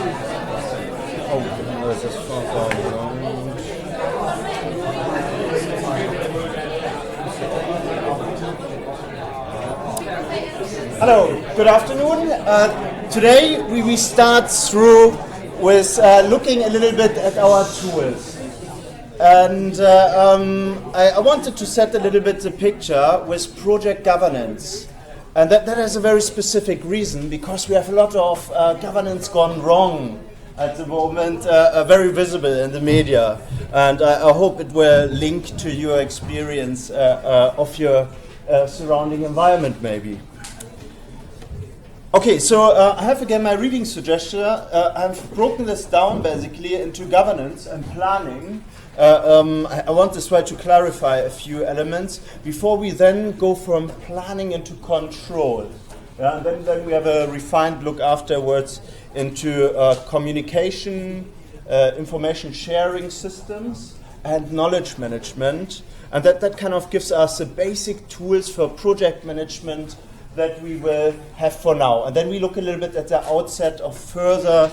Oh, there's this far down. Hello, good afternoon. Today we start through with looking a little bit at our tools. And I wanted to set a little bit the picture with project governance. And that has a very specific reason, because we have a lot of governance gone wrong at the moment, very visible in the media. And I hope it will link to your experience of your surrounding environment, maybe. Okay, so I have again my reading suggestion. I've broken this down basically into governance and planning. I want this way to clarify a few elements before we then go from planning into control. And then we have a refined look afterwards into communication, information sharing systems, and knowledge management. And that kind of gives us the basic tools for project management that we will have for now. And then we look a little bit at the outset of further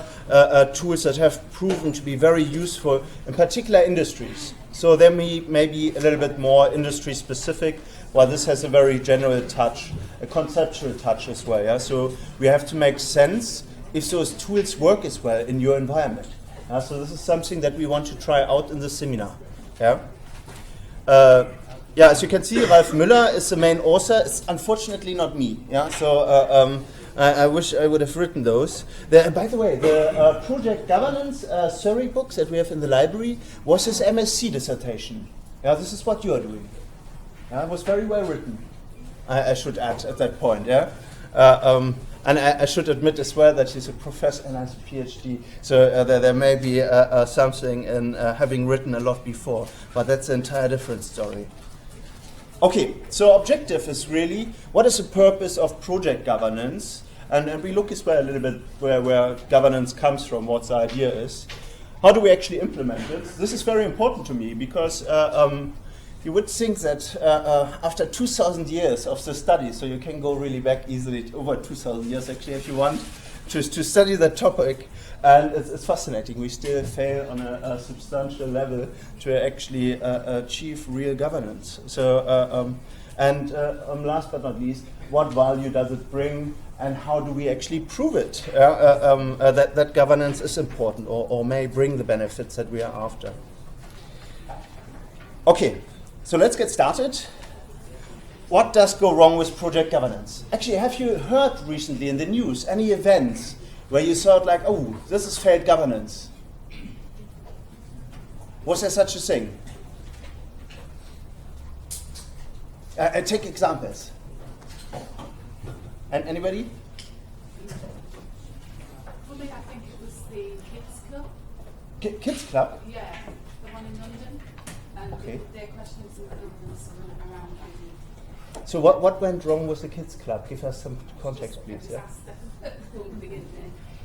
tools that have proven to be very useful in particular industries. So then we may be a little bit more industry specific, while this has a very general touch, a conceptual touch as well. Yeah? So we have to make sense if those tools work as well in your environment. So this is something that we want to try out in the seminar. Yeah? Yeah, as you can see, Ralf Müller is the main author. It's unfortunately not me. Yeah, so I wish I would have written those. By the way, the project governance Surrey books that we have in the library was his MSc dissertation. Yeah, this is what you are doing. Yeah, it was very well written. I should add at that point. Yeah, and I should admit as well that he's a professor and has a PhD. So there may be something in having written a lot before, but that's an entire different story. Okay, so objective is really, what is the purpose of project governance? And we look as well a little bit where governance comes from, what the idea is. How do we actually implement it? This is very important to me because you would think that after 2,000 years of the study, so you can go really back easily, over 2,000 years actually if you want, to study the topic, and it's fascinating. We still fail on a substantial level to actually achieve real governance. So, last but not least, what value does it bring, and how do we actually prove it that governance is important or may bring the benefits that we are after? Okay, so let's get started. What does go wrong with project governance? Actually, have you heard recently in the news any events where you thought like, oh, this is failed governance? Was there such a thing? Take examples. And anybody? For me, I think it was the Kids Club. Kids Club? Yeah, the one in London. And Okay. their questions and answers around So what went wrong with the Kids Club? Give us some context, please. Yeah.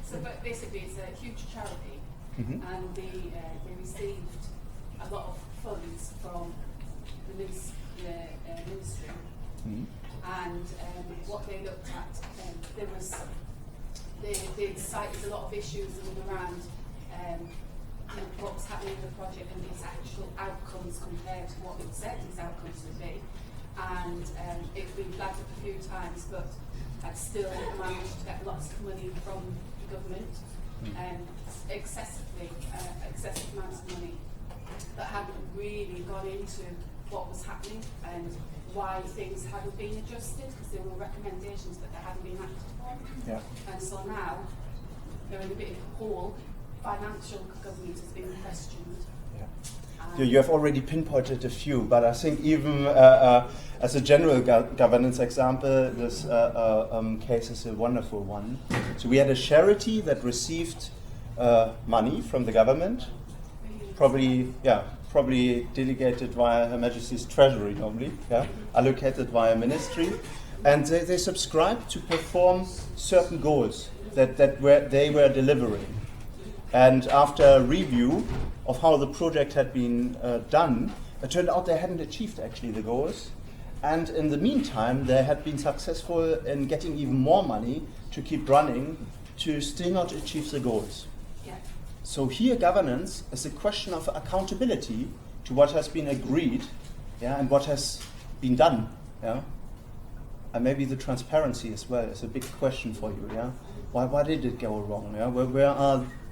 So, but basically, it's a huge charity, and they received a lot of funds from the ministry. And what they looked at, they cited a lot of issues around what was happening in the project and its actual outcomes compared to what it said its outcomes would be. And it's been flagged up a few times, but I've still managed to get lots of money from the government, excessive amounts of money that hadn't really gone into what was happening and why things hadn't been adjusted, because there were recommendations but they hadn't been acted upon. Yeah. And so now they're in a bit of a hole. Financial government has been questioned. Yeah. You have already pinpointed a few, but I think even as a general governance example, this case is a wonderful one. So we had a charity that received money from the government, probably delegated via Her Majesty's Treasury normally, allocated via ministry, and they subscribed to perform certain goals that they were delivering. And after a review of how the project had been done, it turned out they hadn't achieved actually the goals. And in the meantime, they had been successful in getting even more money to keep running, to still not achieve the goals. Yeah. So here governance is a question of accountability to what has been agreed, yeah, and what has been done, yeah. And maybe the transparency as well is a big question for you, yeah. Why did it go wrong? Yeah,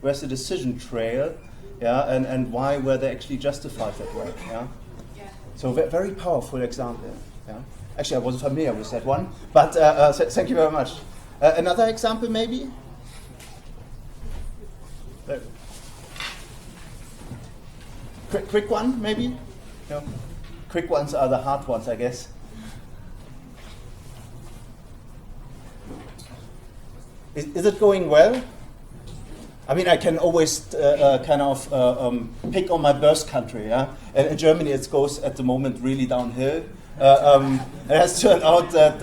where's the decision trail, yeah, and why were they actually justified that way, yeah. Yeah. So very powerful example, yeah. Actually, I wasn't familiar with that one, but thank you very much. Another example, maybe. Quick one, maybe? No. Quick ones are the hard ones, I guess. Is it going well? I mean, I can always kind of pick on my birth country, yeah? And in Germany, it goes at the moment really downhill. It has turned out that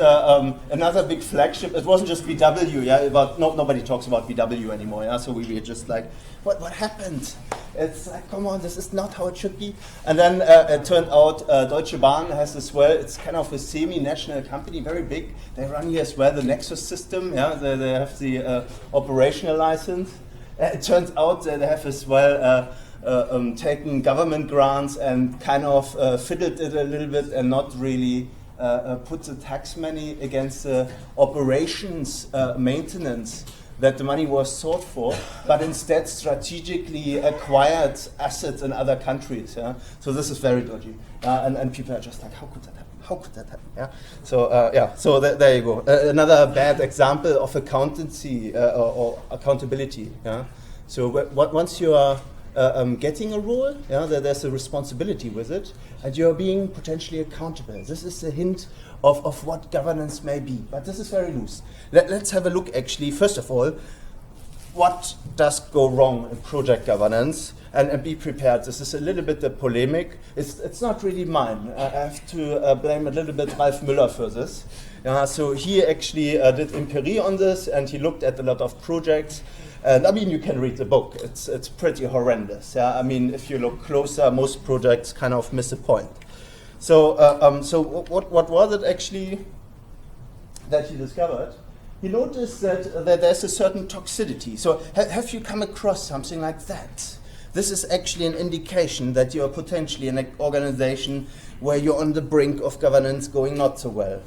another big flagship, it wasn't just VW, yeah, but nobody talks about VW anymore, yeah, so we were just like, what happened? It's like, come on, this is not how it should be. And then it turned out Deutsche Bahn has as well, it's kind of a semi-national company, very big. They run here as well the Nexus system, yeah, they have the operational license. It turns out that they have as well taken government grants and kind of fiddled it a little bit and not really put the tax money against the operations maintenance that the money was sought for, but instead strategically acquired assets in other countries. Yeah? So this is very dodgy. And people are just like, how could that happen? How could that happen? Yeah. So So there you go. Another bad example of accountancy or accountability. Yeah. So once you are getting a role, yeah, there's a responsibility with it, and you're being potentially accountable. This is a hint of what governance may be, but this is very loose. Let's have a look actually, first of all, what does go wrong in project governance, and be prepared. This is a little bit the polemic. It's not really mine. I have to blame a little bit Ralf Müller for this. So he actually did Empiri on this, and he looked at a lot of projects. And I mean, you can read the book. It's pretty horrendous. Yeah? I mean, if you look closer, most projects kind of miss a point. So, so what was it actually that he discovered? He noticed that there's a certain toxicity. So, have you come across something like that? This is actually an indication that you are potentially in an organization where you're on the brink of governance going not so well.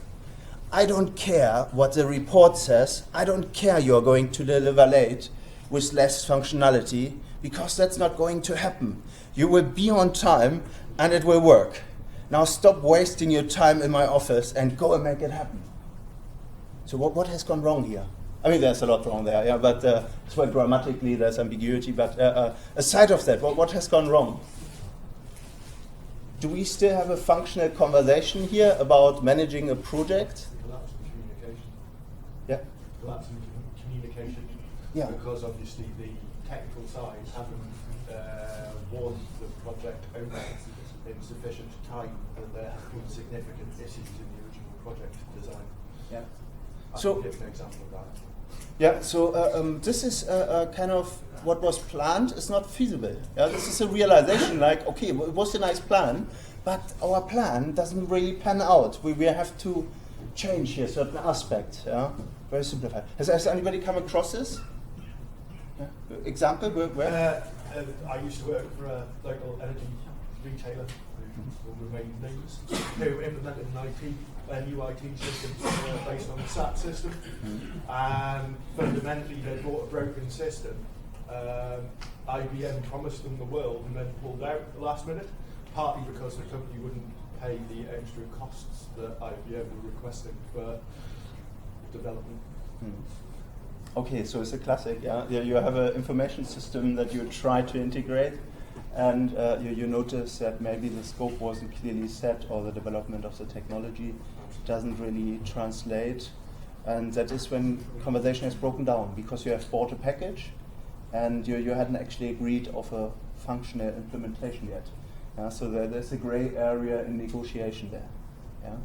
I don't care what the report says. I don't care you're going to deliver late with less functionality, because that's not going to happen. You will be on time and it will work. Now stop wasting your time in my office and go and make it happen. So what has gone wrong here? I mean, there's a lot wrong there, yeah, but as well grammatically there's ambiguity, but aside of that, what has gone wrong? Do we still have a functional conversation here about managing a project? Collapse in communication. Yeah. Collapse in communication. Yeah. Because obviously the technical side haven't warned the project owner in sufficient time that there have been significant issues in the original project design. Yeah. I So can give an example of that. yeah, so this is kind of what was planned is not feasible. Yeah, this is a realization like, okay, well, it was a nice plan, but our plan doesn't really pan out. We have to change here certain aspects. Yeah, very simplified. Has anybody come across this? Yeah. Example, where? I used to work for a local energy retailer who will remain nameless, who implemented a new IT system based on the SAP system. And fundamentally, they bought a broken system. IBM promised them the world and then pulled out at the last minute, partly because the company wouldn't pay the extra costs that IBM were requesting for development. Okay, so it's a classic. Yeah, you have an information system that you try to integrate, and you notice that maybe the scope wasn't clearly set, or the development of the technology doesn't really translate, and that is when conversation has broken down, because you have bought a package, and you hadn't actually agreed of a functional implementation yet. So there's a gray area in negotiation there. Yeah,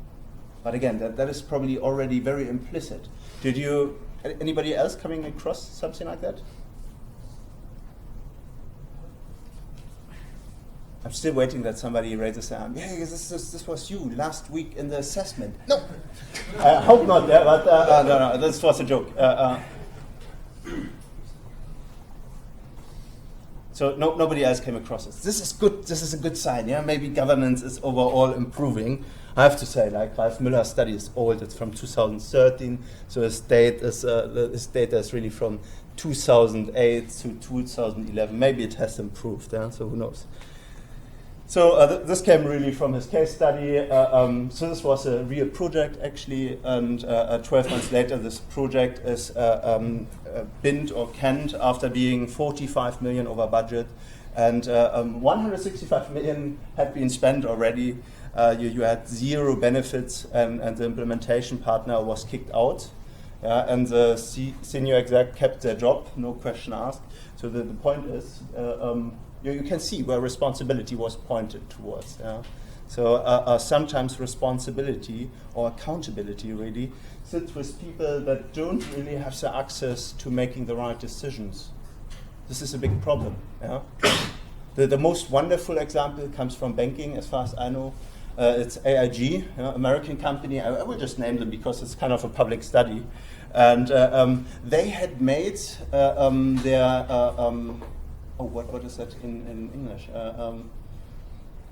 but again, that is probably already very implicit. Anybody else coming across something like that? I'm still waiting that somebody raises their hand. Yeah, this was you last week in the assessment. No, I hope not. Yeah, but no, this was a joke. So nobody else came across it. This is good. This is a good sign. Yeah, maybe governance is overall improving. I have to say, like Ralf Müller's study is old. It's from 2013. So his data is really from 2008 to 2011. Maybe it has improved. Yeah, so who knows? So this came really from his case study. So this was a real project actually, and 12 months later, this project is binned or canned after being 45 million over budget, and 165 million had been spent already. You had zero benefits, and the implementation partner was kicked out, and the senior exec kept their job, no question asked. So the point is, you can see where responsibility was pointed towards. So sometimes responsibility or accountability really sits with people that don't really have the access to making the right decisions. This is a big problem. The most wonderful example comes from banking, as far as I know. It's AIG, American company. I will just name them because it's kind of a public study. And they had made their what is that in English?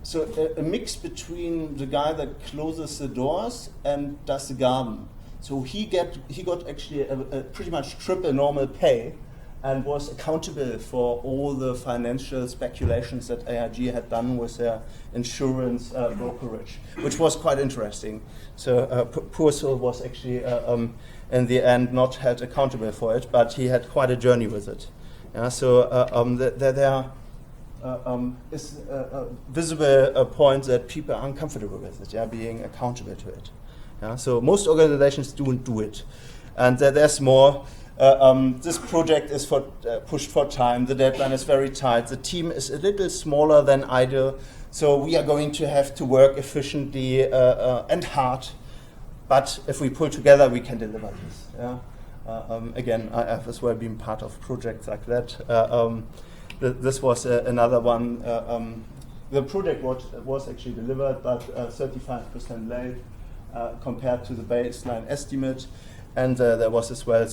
So a mix between the guy that closes the doors and does the garden. So he got actually a pretty much triple normal pay, and was accountable for all the financial speculations that AIG had done with their insurance brokerage, which was quite interesting. So poor soul was actually in the end not held accountable for it, but he had quite a journey with it. So there is a visible point that people are uncomfortable with it, being accountable to it. So most organizations don't do it. And there's more. This project is pushed for time. The deadline is very tight. The team is a little smaller than ideal. So we are going to have to work efficiently and hard. But if we pull together, we can deliver this. Again, I have as well been part of projects like that. This was another one. The project was actually delivered, but 35% late compared to the baseline estimate. And there was as well,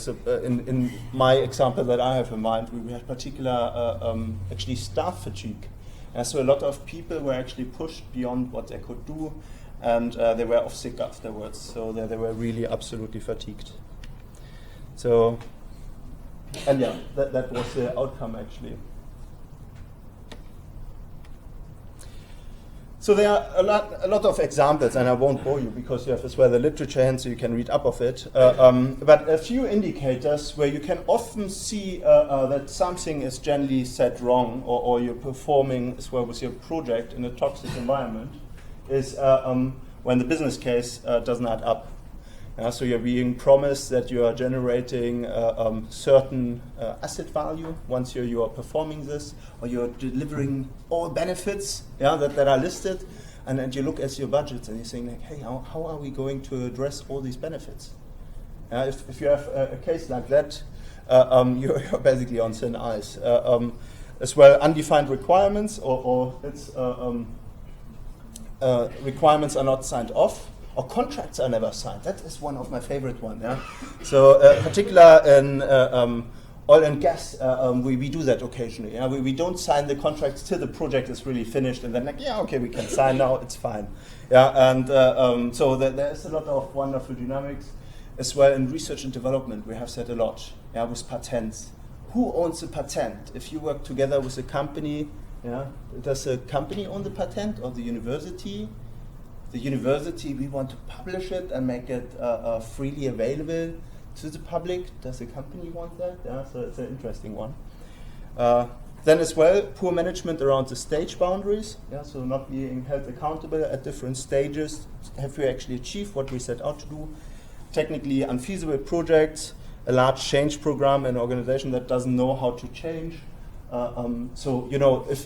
in my example that I have in mind, we had particular actually staff fatigue. So a lot of people were actually pushed beyond what they could do, and they were off sick afterwards. So they were really absolutely fatigued. So, and yeah, that was the outcome actually. So there are a lot of examples, and I won't bore you because you have as well the literature, and so you can read up of it. But a few indicators where you can often see that something is generally set wrong, or you're performing as well with your project in a toxic environment, is when the business case doesn't add up. So you're being promised that you are generating certain asset value once you are performing this, or you're delivering all benefits that are listed, and then you look at your budgets and you're saying, like, hey, how are we going to address all these benefits? If you have a case like that, you're basically on thin ice. As well, undefined requirements, or it's requirements are not signed off, or contracts are never signed. That is one of my favorite ones. So, particular in oil and gas, we do that occasionally. We don't sign the contracts till the project is really finished, and then okay, we can sign now. It's fine. And so there is a lot of wonderful dynamics as well in research and development. We have said a lot. With patents. Who owns the patent? If you work together with a company, does the company own the patent or the university? The university, we want to publish it and make it freely available to the public. Does the company want that? So it's an interesting one. Then as well, poor management around the stage boundaries. So not being held accountable at different stages. Have we actually achieved what we set out to do? Technically unfeasible projects, a large change program, an organization that doesn't know how to change. So,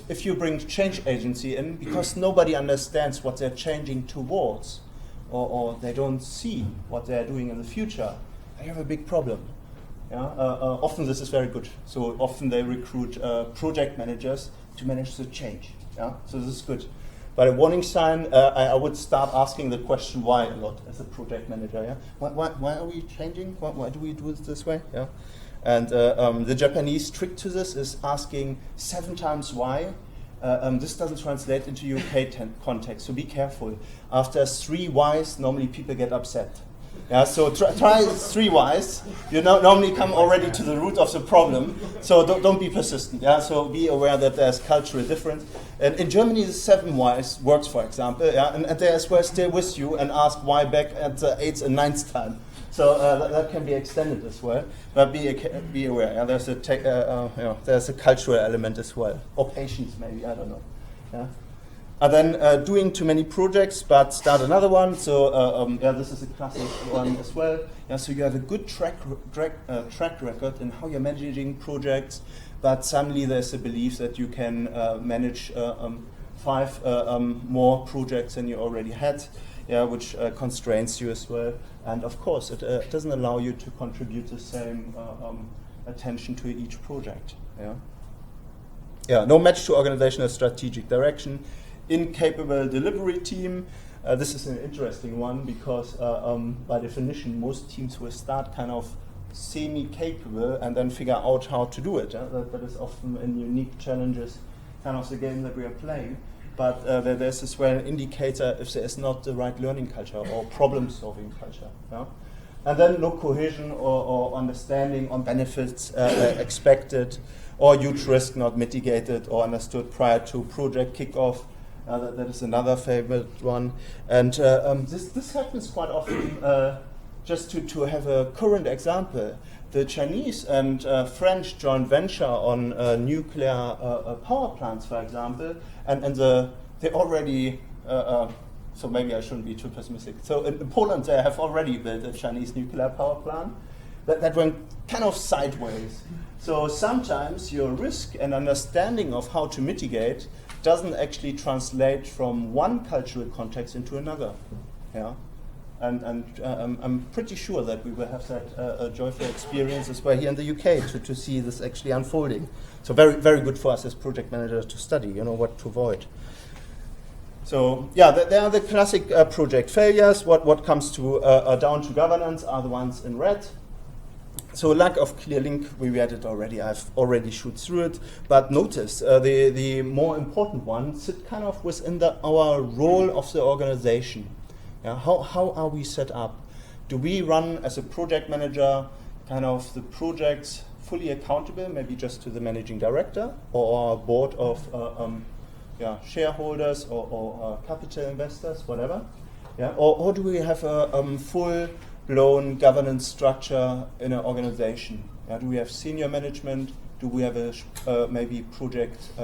if you bring change agency in, because nobody understands what they're changing towards, or they don't see what they're doing in the future, they have a big problem. Often this is very good. So often they recruit project managers to manage the change. So this is good. But a warning sign, I would start asking the question why a lot as a project manager. Why are we changing? Why do we do it this way? And the Japanese trick to this is asking 7 times why. This doesn't translate into UK context, so be careful. After 3 whys, normally people get upset. Yeah, so try 3 whys. You normally come already to the root of the problem. So don't be persistent. Yeah, so be aware that there's cultural difference. And in Germany, the 7 whys works, for example. Yeah, and they as well stay with you and ask why back at the 8th and 9th time. So that can be extended as well. But be aware. Yeah, there's a cultural element as well, or patience maybe. I don't know. Yeah. And then doing too many projects, but start another one. So this is a classic one as well. Yeah, so you have a good track record in how you're managing projects, but suddenly there's a belief that you can manage 5 more projects than you already had, yeah, which constrains you as well. And of course, it doesn't allow you to contribute the same attention to each project. Yeah. Yeah. No match to organizational strategic direction. Incapable delivery team. This is an interesting one because by definition most teams will start kind of semi-capable and then figure out how to do it. That is often in unique challenges kind of the game that we are playing. But there's as well an indicator if there is not the right learning culture or problem-solving culture. Yeah? And then no cohesion or understanding on benefits expected, or huge risk not mitigated or understood prior to project kickoff. That is another favorite one. And this happens quite often. Just to have a current example, the Chinese and French joint venture on nuclear power plants, for example, and they already, so maybe I shouldn't be too pessimistic. So in Poland, they have already built a Chinese nuclear power plant that went kind of sideways. So sometimes your risk and understanding of how to mitigate doesn't actually translate from one cultural context into another. Yeah. And I'm pretty sure that we will have that joyful experience as well here in the UK to see this actually unfolding. So very, very good for us as project managers to study, what to avoid. So yeah, there are the classic project failures. What comes to down to governance are the ones in red. So lack of clear link, we read it already. I've already shoot through it. But notice the more important one sit kind of within our role of the organization. Yeah, how are we set up? Do we run as a project manager kind of the projects fully accountable, maybe just to the managing director or a board of shareholders or capital investors, whatever? Yeah, or do we have a full-blown governance structure in an organization? Yeah, do we have senior management? Do we have a maybe project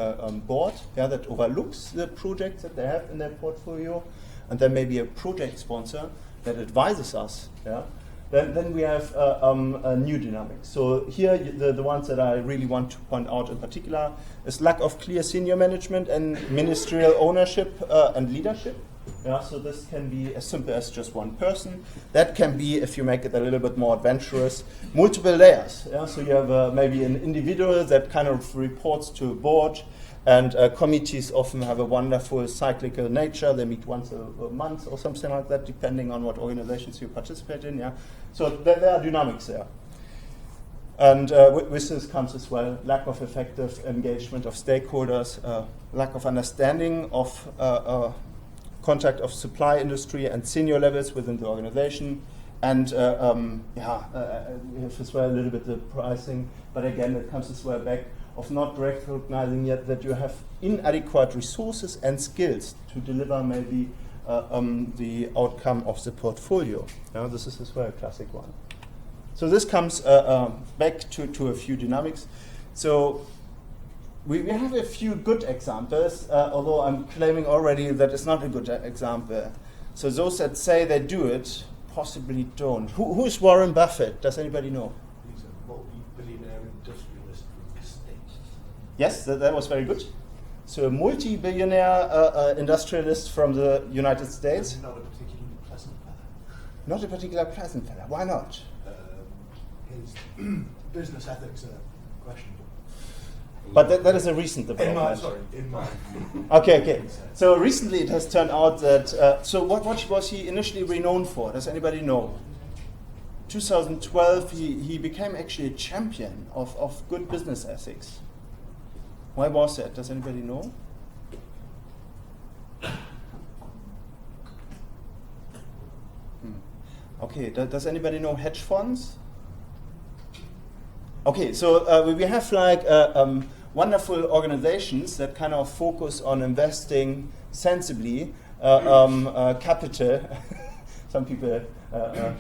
board that overlooks the projects that they have in their portfolio? And then maybe a project sponsor that advises us. Yeah, then we have a new dynamic. So here, the ones that I really want to point out in particular is lack of clear senior management and ministerial ownership and leadership. Yeah, so this can be as simple as just one person. That can be, if you make it a little bit more adventurous, multiple layers. Yeah, so you have maybe an individual that kind of reports to a board. And committees often have a wonderful cyclical nature. They meet once a month or something like that, depending on what organizations you participate in. Yeah, so there are dynamics there. And with this comes as well lack of effective engagement of stakeholders, lack of understanding of contact of supply industry and senior levels within the organization. And we have as well a little bit the pricing, but again, it comes as well back of not recognizing yet that you have inadequate resources and skills to deliver maybe the outcome of the portfolio. This is as well a classic one. So this comes back to a few dynamics. So we have a few good examples, although I'm claiming already that it's not a good example. So those that say they do it possibly don't. Who's Warren Buffett? Does anybody know? He's a multi-billionaire industrialist from the States. Yes, that was very good. So a multi-billionaire industrialist from the United States. Not a particularly pleasant fellow. Not a particularly pleasant fellow. Why not? His business ethics are questionable. But that is a recent development. In my Okay. So recently it has turned out that, so what was he initially renowned for? Does anybody know? 2012, he became actually a champion of good business ethics. Why was that? Does anybody know? Okay, does anybody know hedge funds? Okay, so we have like wonderful organizations that kind of focus on investing sensibly capital. Some people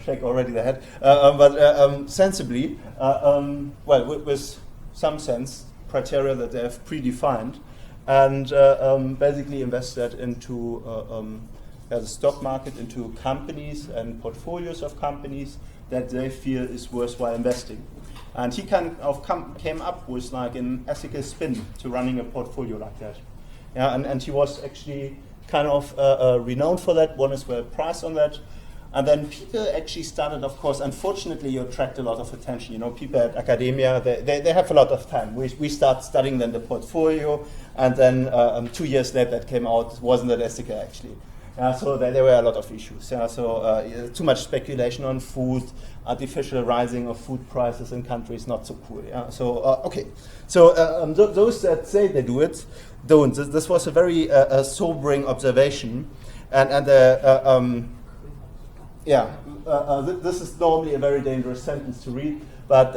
shake already their head, but sensibly, well, with some sense, criteria that they have predefined, and basically invest that into the stock market, into companies and portfolios of companies that they feel is worthwhile investing. And he kind of came up with like an ethical spin to running a portfolio like that. Yeah, and he was actually kind of renowned for that, won as well a prize on that. And then people actually started, of course, unfortunately you attract a lot of attention. You know, people at academia, they have a lot of time. We start studying then the portfolio, and then 2 years later that came out, wasn't that ethical actually. So there were a lot of issues. So too much speculation on food, artificial rising of food prices in countries, not so cool. So okay. So those that say they do it, don't. This was a very sobering observation, and this is normally a very dangerous sentence to read, but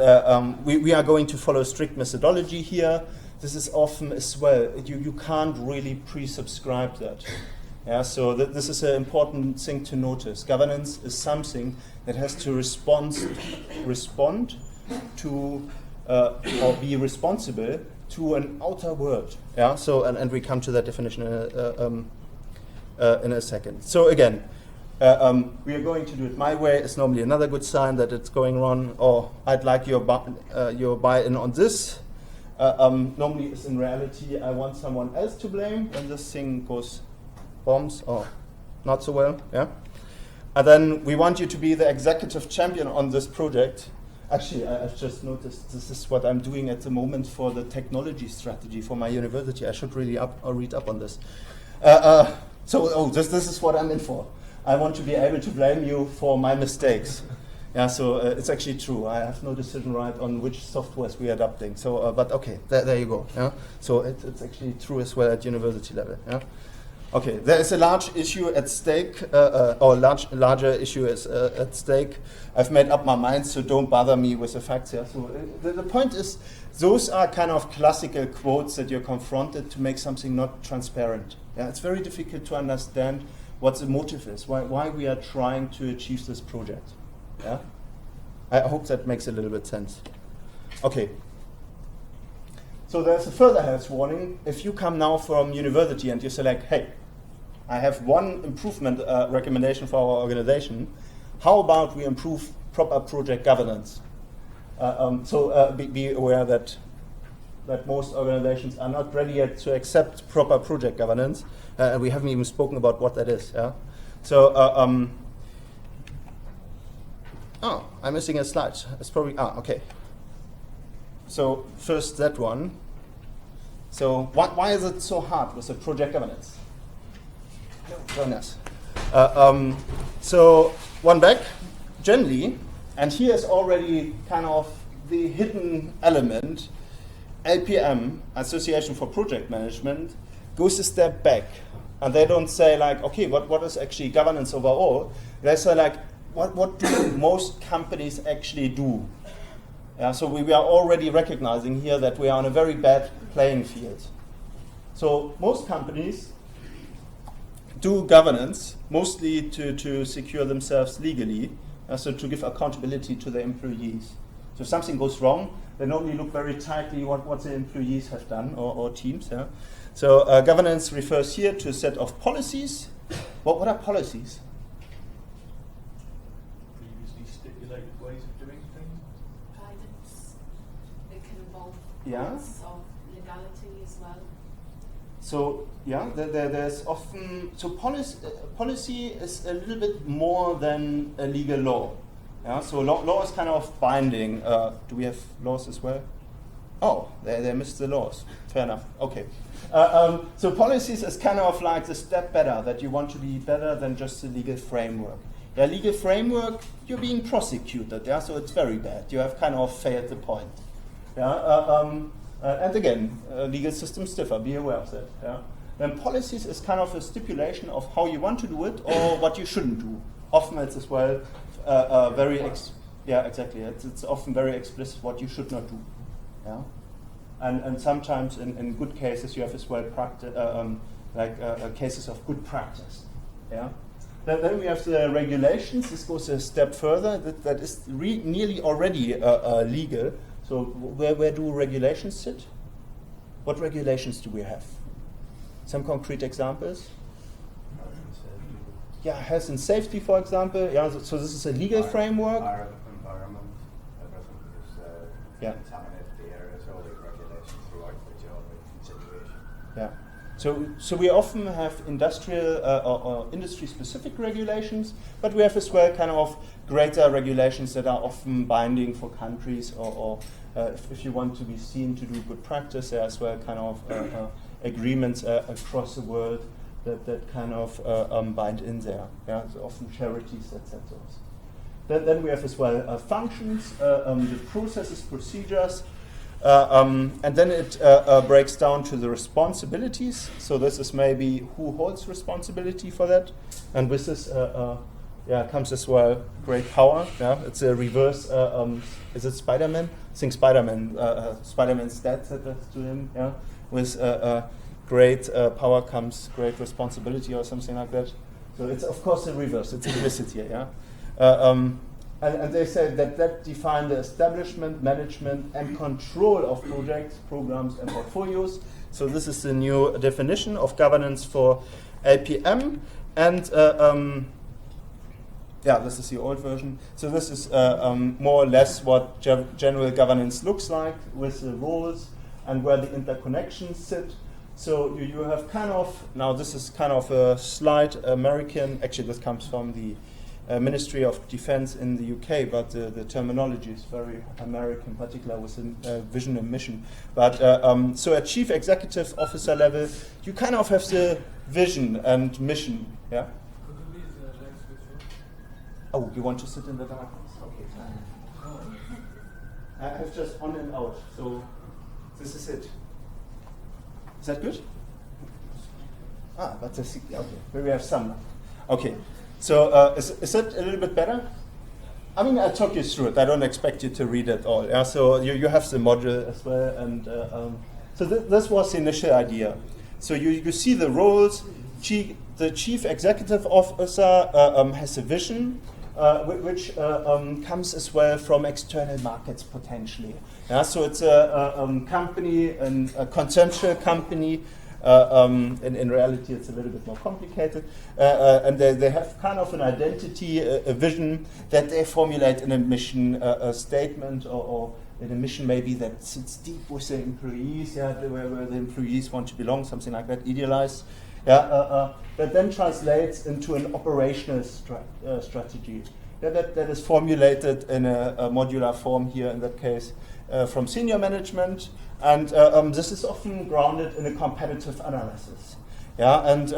we are going to follow strict methodology here. This is often as well, you can't really pre-subscribe that. Yeah, so this is an important thing to notice. Governance is something that has to respond to or be responsible to an outer world. Yeah, so and we come to that definition in a second. So again, we are going to do it my way. It's normally another good sign that it's going wrong. Or I'd like your buy-in on this. Normally, it's in reality, I want someone else to blame when this thing goes bombs or not so well. Yeah, and then we want you to be the executive champion on this project. Actually, I've just noticed this is what I'm doing at the moment for the technology strategy for my university. I should really read up on this. This is what I'm in for. I want to be able to blame you for my mistakes. Yeah, so it's actually true. I have no decision right on which softwares we are adopting. So, but okay, there you go. Yeah, so it's actually true as well at university level. Yeah. Okay, there is a large issue at stake, or larger issue is at stake. I've made up my mind, so don't bother me with the facts here. So the point is, those are kind of classical quotes that you're confronted to make something not transparent. Yeah, it's very difficult to understand what the motive is, why we are trying to achieve this project. Yeah, I hope that makes a little bit sense. Okay. So there's a further health warning. If you come now from university and you say like, hey, I have one improvement recommendation for our organization. How about we improve proper project governance? Be aware that most organizations are not ready yet to accept proper project governance, and we haven't even spoken about what that is. Yeah. So, I'm missing a slide. It's probably okay. So first that one. So why is it so hard with the project governance? Jonas. So one back, generally, and here is already kind of the hidden element. LPM, Association for Project Management, goes a step back, and they don't say like, okay, what is actually governance overall? They say like, what do most companies actually do? Yeah, so we are already recognizing here that we are on a very bad playing field. So most companies do governance mostly to secure themselves legally, so to give accountability to their employees. So if something goes wrong, they normally look very tightly what the employees have done or teams. Yeah? So governance refers here to a set of policies. What are policies? Previously stipulated ways of doing things. Guidance. It can involve Yeah. points of legality as well. So yeah, there's often policy is a little bit more than a legal law. Yeah, so law is kind of binding. Do we have laws as well? Oh, they missed the laws. Fair enough. Okay. So policies is kind of like the step better, that you want to be better than just the legal framework. Yeah, legal framework, you're being prosecuted, yeah, so it's very bad. You have kind of failed the point. Yeah, and again, legal systems differ, be aware of that. Yeah. Then policies is kind of a stipulation of how you want to do it or what you shouldn't do. Often it's as well yeah, exactly. It's often very explicit what you should not do. Yeah, and sometimes in good cases you have as well cases of good practice. Yeah. Then we have the regulations. This goes a step further. That is nearly already legal. So where do regulations sit? What regulations do we have? Some concrete examples? Yeah, health and safety, for example. Yeah, so this is a legal framework. Environment, everything is contaminated the area, so the regulations throughout the job and situation. Yeah. So we often have industrial or industry-specific regulations, but we have as well kind of greater regulations that are often binding for countries, or if you want to be seen to do good practice, there are as well kind of agreements across the world that kind of bind in there. Yeah, so often charities that set those. Then we have as well functions, the processes, procedures. And then it breaks down to the responsibilities. So this is maybe who holds responsibility for that. And with this comes as well great power. Yeah, it's a reverse. Is it Spider-Man? I think Spider-Man. Spider-Man's dad said that to him. Yeah, with great power comes great responsibility or something like that. So it's of course the reverse. It's implicit here. Yeah. And they say that define the establishment, management, and control of projects, programs, and portfolios. So this is the new definition of governance for APM. And this is the old version. So this is more or less what general governance looks like with the roles and where the interconnections sit. So you have kind of, now this is kind of a slight American, actually this comes from the Ministry of Defense in the UK, but the terminology is very American, particular with vision and mission. But so at chief executive officer level, you kind of have the vision and mission. Yeah. Could you please like switch Oh, you want to sit in the darkness? Okay. I have just on and out, so this is it. Is that good? But okay. Here we have some. Okay. So is that a little bit better? I mean, I'll talk you through it. I don't expect you to read it all. Yeah. So you have the module as well, and so this was the initial idea. So you see the roles. The chief executive officer has a vision, which comes as well from external markets potentially. Yeah. So it's a company, a consensual company. In reality, it's a little bit more complicated, and they have kind of an identity, a vision that they formulate in a mission statement, or in a mission maybe that sits deep with the employees, where the employees want to belong, something like that, idealized. That then translates into an operational strategy that is formulated in a modular form here, in that case, from senior management. And this is often grounded in a competitive analysis. Yeah, and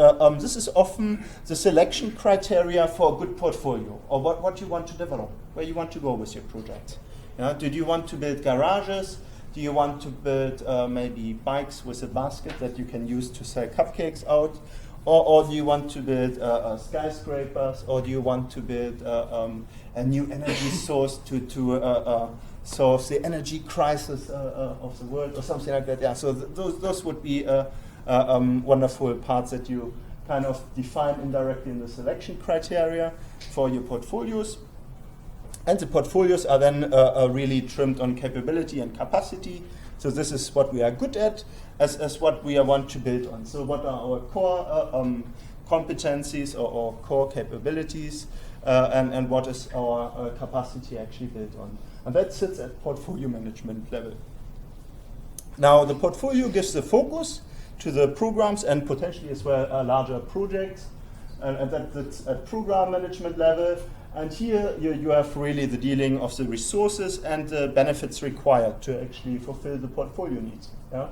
this is often the selection criteria for a good portfolio, or what you want to develop, where you want to go with your project. Yeah, do you want to build garages? Do you want to build maybe bikes with a basket that you can use to sell cupcakes out? Or do you want to build skyscrapers? Or do you want to build a new energy source to solve the energy crisis of the world, or something like that? Yeah. So those would be wonderful parts that you kind of define indirectly in the selection criteria for your portfolios. And the portfolios are then really trimmed on capability and capacity. So this is what we are good at, as what we want to build on. So what are our core competencies or core capabilities, and what is our capacity actually built on? And that sits at portfolio management level. Now the portfolio gives the focus to the programs and potentially as well larger projects, and that's at program management level. And here you have really the dealing of the resources and the benefits required to actually fulfill the portfolio needs. Yeah?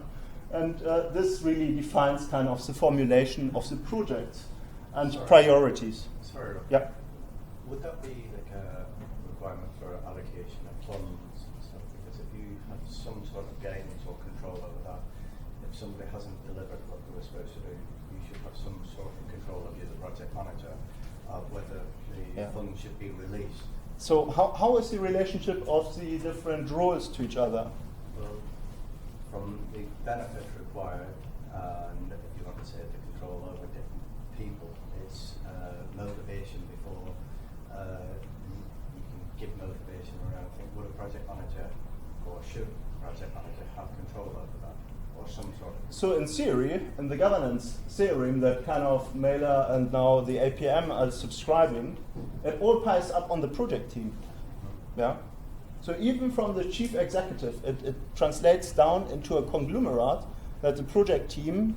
And this really defines kind of the formulation of the projects and priorities. Sorry. Yeah. would that be like a requirement for allocation of funds and stuff? Because if you have some sort of guidance or control over that, if somebody hasn't delivered what they were supposed to do, you should have some sort of control of you, the project manager, of whether the funds should be released. So how is the relationship of the different roles to each other? Well, from the benefit required, and if you want to say the control over different people, it's motivation before you can give motivation around. I think, would a project manager or should a project manager have control over that, or some sort of? So in theory, in the governance theorem that kind of Mailer and now the APM are subscribing, it all piles up on the project team. Yeah. So even from the chief executive, it translates down into a conglomerate that the project team,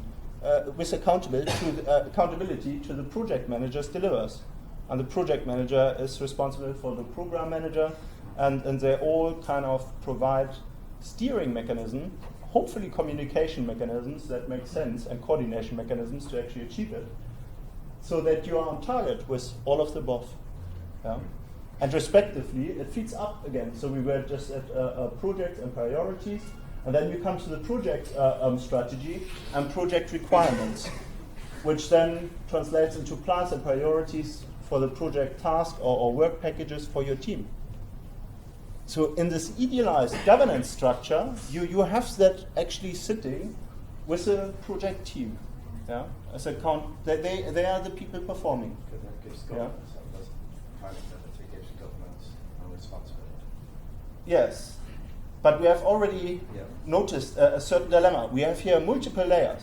with accountability to the project managers, delivers. And the project manager is responsible for the program manager, and they all kind of provide steering mechanism, hopefully communication mechanisms that make sense, and coordination mechanisms to actually achieve it, so that you are on target with all of the above. Yeah? And respectively, it feeds up again. So we were just at projects and priorities, and then you come to the project strategy and project requirements, which then translates into plans and priorities for the project task or work packages for your team. So in this idealized governance structure, you have that actually sitting with a project team. Yeah? As they are the people performing. Because that gives governance, that doesn't accountability, gives governance and responsibility. Yes, but we have already noticed a certain dilemma. We have here multiple layers,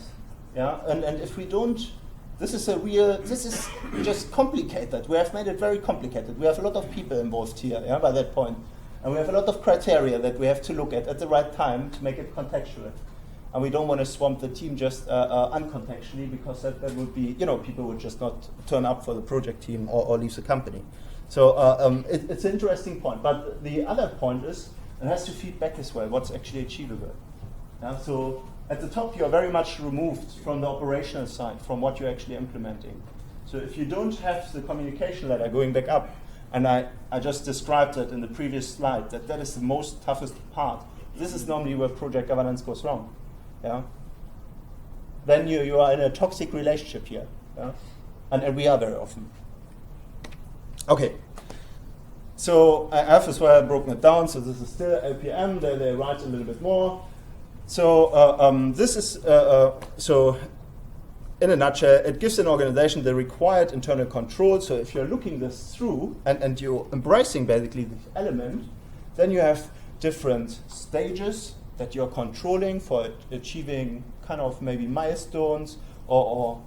yeah, and if we don't, this is just complicated. We have made it very complicated. We have a lot of people involved here, yeah, by that point, and we have a lot of criteria that we have to look at the right time to make it contextual. And we don't want to swamp the team just uncontextually, because that would be, people would just not turn up for the project team or leave the company. So it's an interesting point. But the other point is, it has to feed back as well what's actually achievable. Yeah? So at the top, you are very much removed from the operational side, from what you're actually implementing. So if you don't have the communication ladder going back up, and I just described that in the previous slide, that is the most toughest part. This is normally where project governance goes wrong. Yeah? Then you are in a toxic relationship here. Yeah? And we are very often. Okay. So I have as well broken it down. So this is still LPM. They write a little bit more. So this is, so in a nutshell, it gives an organization the required internal control. So if you're looking this through and you're embracing basically this element, then you have different stages that you're controlling for achieving kind of maybe milestones or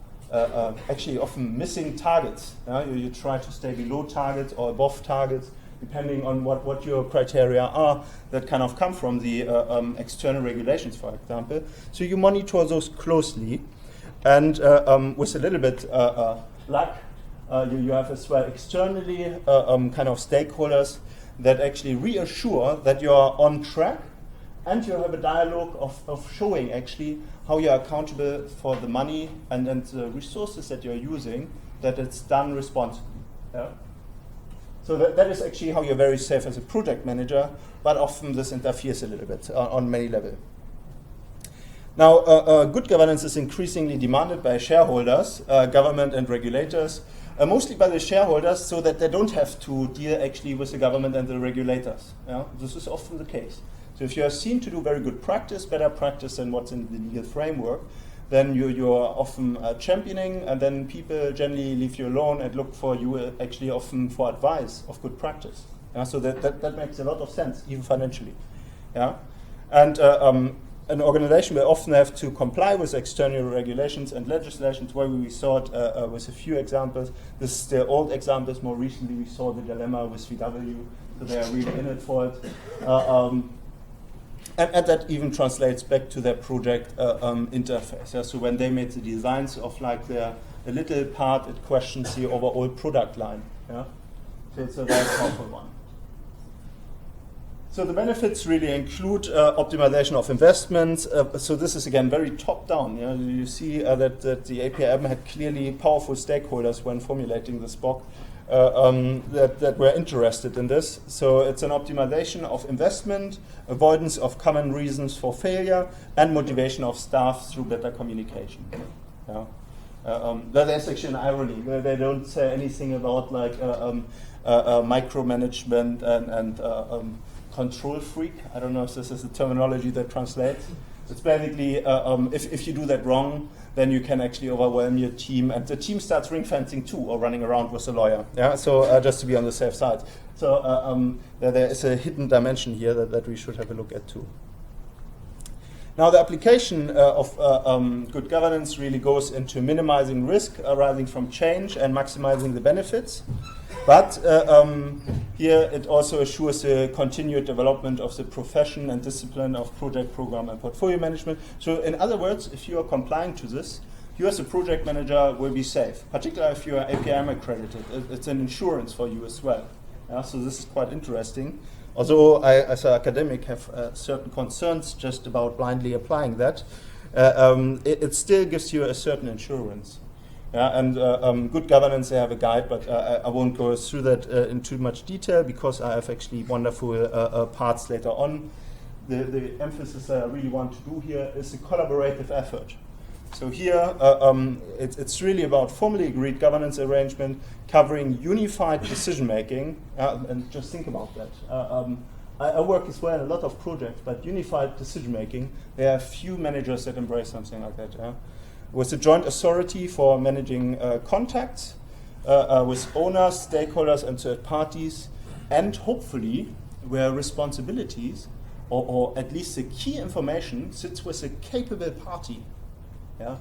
actually often missing targets. You try to stay below targets or above targets, depending on what your criteria are that kind of come from the external regulations, for example. So you monitor those closely. And with a little bit luck, you have as well externally kind of stakeholders that actually reassure that you are on track, and you have a dialogue of showing actually how you are accountable for the money and the resources that you're using, that it's done responsibly. Yeah? So that is actually how you're very safe as a project manager, but often this interferes a little bit on many levels. Now, good governance is increasingly demanded by shareholders, government and regulators, mostly by the shareholders, so that they don't have to deal actually with the government and the regulators. Yeah? This is often the case. So if you are seen to do very good practice, better practice than what's in the legal framework, then you are often championing, and then people generally leave you alone and look for you actually often for advice of good practice. Yeah? So that makes a lot of sense, even financially. Yeah? And an organization will often have to comply with external regulations and legislations, where we saw it with a few examples. This is the old examples. More recently, we saw the dilemma with VW, so they are really in it for it. And that even translates back to their project interface. Yeah? So when they made the designs of like a little part, it questions the overall product line. Yeah? So it's a very powerful one. So the benefits really include optimization of investments. So this is again very top down. You know, you see that the APM had clearly powerful stakeholders when formulating the SPOC. that we're interested in this. So it's an optimization of investment, avoidance of common reasons for failure, and motivation of staff through better communication. Yeah. There's actually an irony where they don't say anything about like micromanagement and control freak. I don't know if this is the terminology that translates. It's basically if you do that wrong, then you can actually overwhelm your team, and the team starts ring fencing too, or running around with a lawyer. Yeah, so just to be on the safe side. So there is a hidden dimension here that we should have a look at too. Now the application of good governance really goes into minimizing risk arising from change and maximizing the benefits. But here it also assures the continued development of the profession and discipline of project, program, and portfolio management. So in other words, if you are complying to this, you as a project manager will be safe, particularly if you are APM accredited. It's an insurance for you as well. Yeah, so this is quite interesting. Although I, as an academic, have certain concerns just about blindly applying that, it still gives you a certain insurance. Yeah, and good governance, they have a guide, but I won't go through that in too much detail because I have actually wonderful parts later on. The emphasis that I really want to do here is a collaborative effort. So here, it's really about formally agreed governance arrangement covering unified decision-making, and just think about that. I work as well in a lot of projects, but unified decision-making, there are few managers that embrace something like that. With a joint authority for managing contacts with owners, stakeholders, and third parties, and hopefully where responsibilities, or at least the key information, sits with a capable party. Yeah.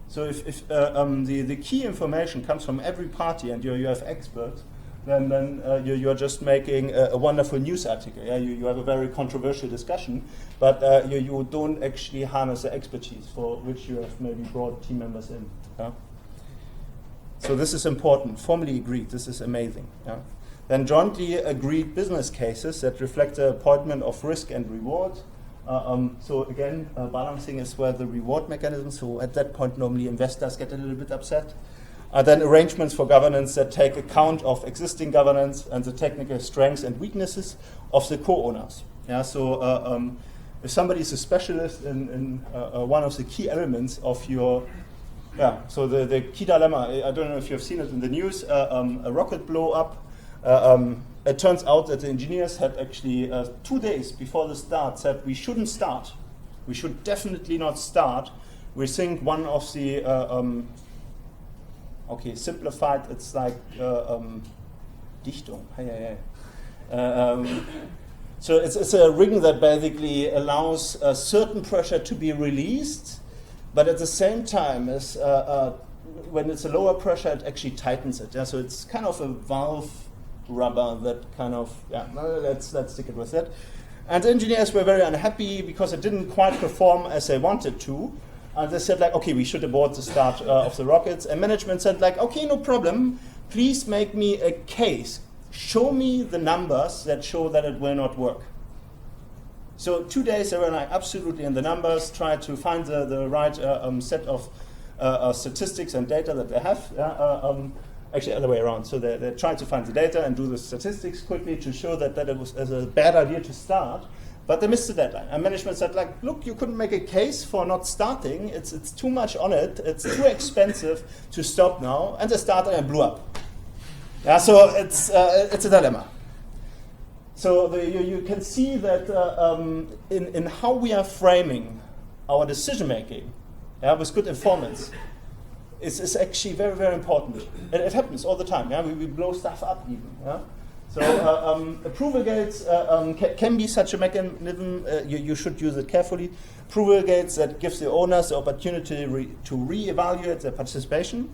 So if the key information comes from every party and you have experts, then you're just making a wonderful news article. Yeah? You have a very controversial discussion, but you don't actually harness the expertise for which you have maybe brought team members in. Yeah? So this is important. Formally agreed. This is amazing. Yeah? Then jointly agreed business cases that reflect the appointment of risk and reward. So again, balancing as well the reward mechanism. So at that point, normally investors get a little bit upset. Then arrangements for governance that take account of existing governance and the technical strengths and weaknesses of the co-owners. Yeah, so if somebody is a specialist in one of the key elements of your, so the key dilemma, I don't know if you've seen it in the news, a rocket blow up. It turns out that the engineers had actually 2 days before the start said we shouldn't start. We should definitely not start. We think one of the simplified, it's like Dichtung. So it's a ring that basically allows a certain pressure to be released, but at the same time, as when it's a lower pressure, it actually tightens it. Yeah? So it's kind of a valve rubber that kind of, let's stick it with that. And the engineers were very unhappy because it didn't quite perform as they wanted to. And they said like, okay, we should abort the start of the rockets. And management said like, okay, no problem. Please make me a case. Show me the numbers that show that it will not work. So 2 days they were like absolutely in the numbers, tried to find the right set of statistics and data that they have. Actually, other way around. So they tried to find the data and do the statistics quickly to show that it was a bad idea to start. But they missed the deadline. And management said, like, look, you couldn't make a case for not starting. It's too much on it. It's too expensive to stop now. And they started and blew up. Yeah, so it's a dilemma. So you can see that in how we are framing our decision making, with good informants, is actually very, very important. And it happens all the time. Yeah, we blow stuff up even. Yeah? So approval gates can be such a mechanism. You should use it carefully. Approval gates that gives the owners the opportunity to re-evaluate their participation,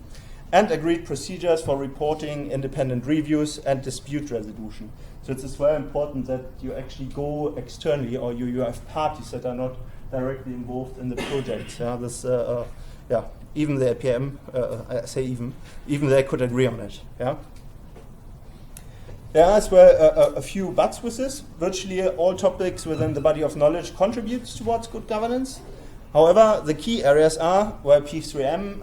and agreed procedures for reporting, independent reviews, and dispute resolution. So it's very important that you actually go externally, or you have parties that are not directly involved in the project. Even the APM, I say even they could agree on it. Yeah. There are as well a few buts with this. Virtually all topics within the body of knowledge contributes towards good governance. However, the key areas are where P3M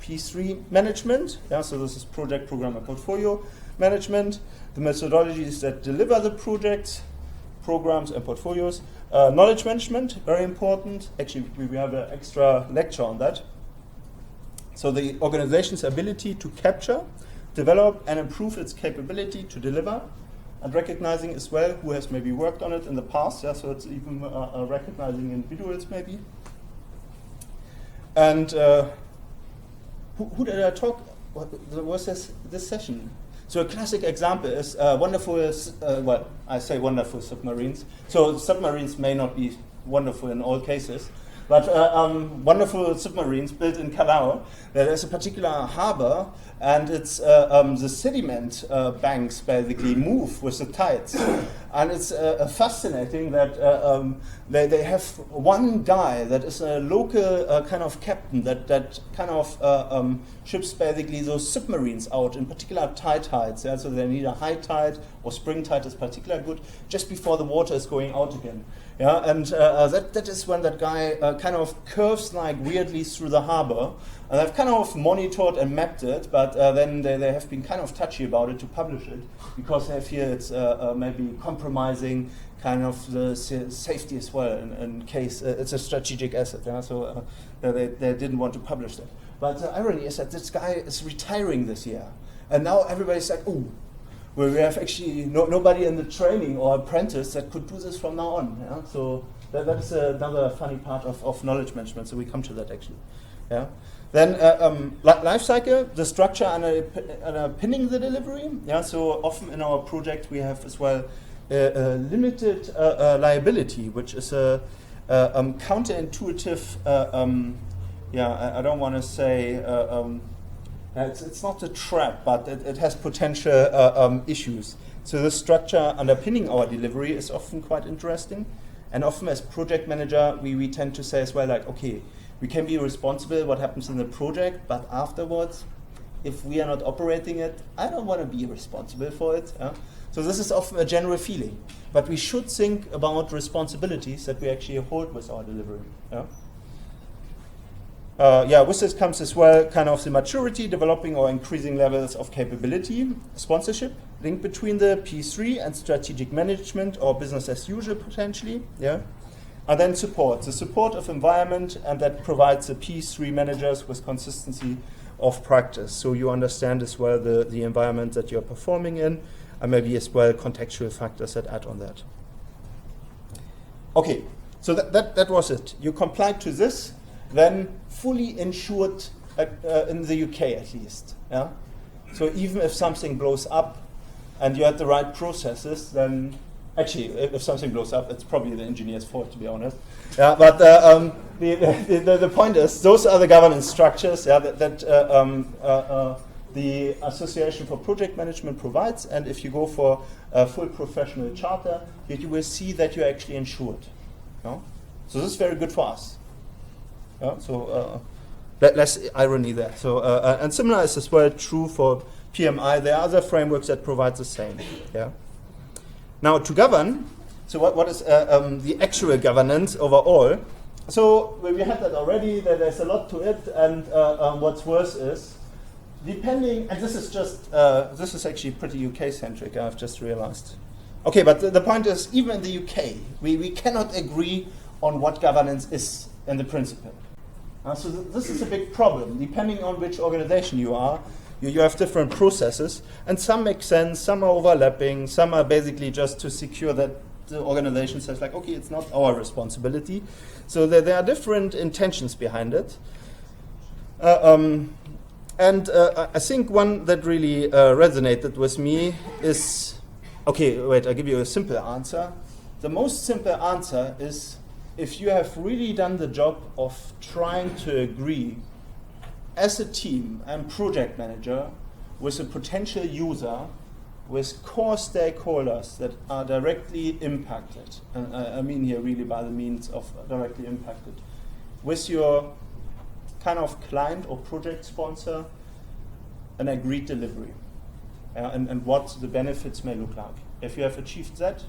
P3 management. Yeah, so this is project, program, and portfolio management. The methodologies that deliver the projects, programs, and portfolios. Knowledge management, very important. Actually, we have an extra lecture on that. So the organization's ability to capture, develop, and improve its capability to deliver, and recognizing as well who has maybe worked on it in the past. Yeah, so it's even recognizing individuals maybe. And who did I talk? What was this session? So a classic example is wonderful. Well, I say wonderful submarines. So submarines may not be wonderful in all cases, but wonderful submarines built in Callao. There's a particular harbor, and it's the sediment banks basically move with the tides, and it's fascinating that they have one guy that is a local kind of captain that kind of ships basically those submarines out in particular tides. Yeah? So they need a high tide or spring tide is particularly good just before the water is going out again. Yeah, and that is when that guy kind of curves like weirdly through the harbor. And I've kind of monitored and mapped it, but then they have been kind of touchy about it to publish it because they fear it's maybe compromising kind of the safety as well in case it's a strategic asset. Yeah? So they didn't want to publish that. But the irony is that this guy is retiring this year. And now everybody's like, ooh, well, we have actually nobody in the training or apprentice that could do this from now on. Yeah? So that's another funny part of knowledge management. So we come to that actually. Yeah. Then life cycle, the structure underpinning the delivery. Yeah. So often in our project we have as well limited liability, which is a counterintuitive. I don't want to say. It's not a trap, but it has potential issues. So the structure underpinning our delivery is often quite interesting. And often as project manager, we tend to say as well, like, okay, we can be responsible what happens in the project, but afterwards, if we are not operating it, I don't want to be responsible for it. Yeah? So this is often a general feeling. But we should think about responsibilities that we actually hold with our delivery. Yeah? With this comes as well kind of the maturity, developing or increasing levels of capability, sponsorship, link between the P3 and strategic management or business as usual potentially, yeah. And then support, the support of environment, and that provides the P3 managers with consistency of practice. So you understand as well the environment that you're performing in, and maybe as well contextual factors that add on that. Okay, so that was it. You complied to this, then fully insured in the UK at least. Yeah? So even if something blows up and you had the right processes, then actually if something blows up, it's probably the engineer's fault, to be honest. Yeah, but the point is, those are the governance structures that the Association for Project Management provides, and if you go for a full professional charter, you will see that you're actually insured. No? So this is very good for us. Yeah, so less irony there. So and similar is as well true for PMI. There are other frameworks that provide the same. Yeah. Now to govern. So what is the actual governance overall? So we had that already. There's a lot to it, and what's worse is depending. And this is just this is actually pretty UK centric. I've just realized. Okay, but the point is, even in the UK, we cannot agree on what governance is in the principle. So this is a big problem. Depending on which organization you are, you have different processes, and some make sense, some are overlapping, some are basically just to secure that the organization says, like, okay, it's not our responsibility. So there are different intentions behind it. I think one that really resonated with me is, okay, wait, I'll give you a simple answer. The most simple answer is, if you have really done the job of trying to agree as a team and project manager with a potential user, with core stakeholders that are directly impacted, and I mean here really by the means of directly impacted, with your kind of client or project sponsor, an agreed delivery, and what the benefits may look like. If you have achieved that,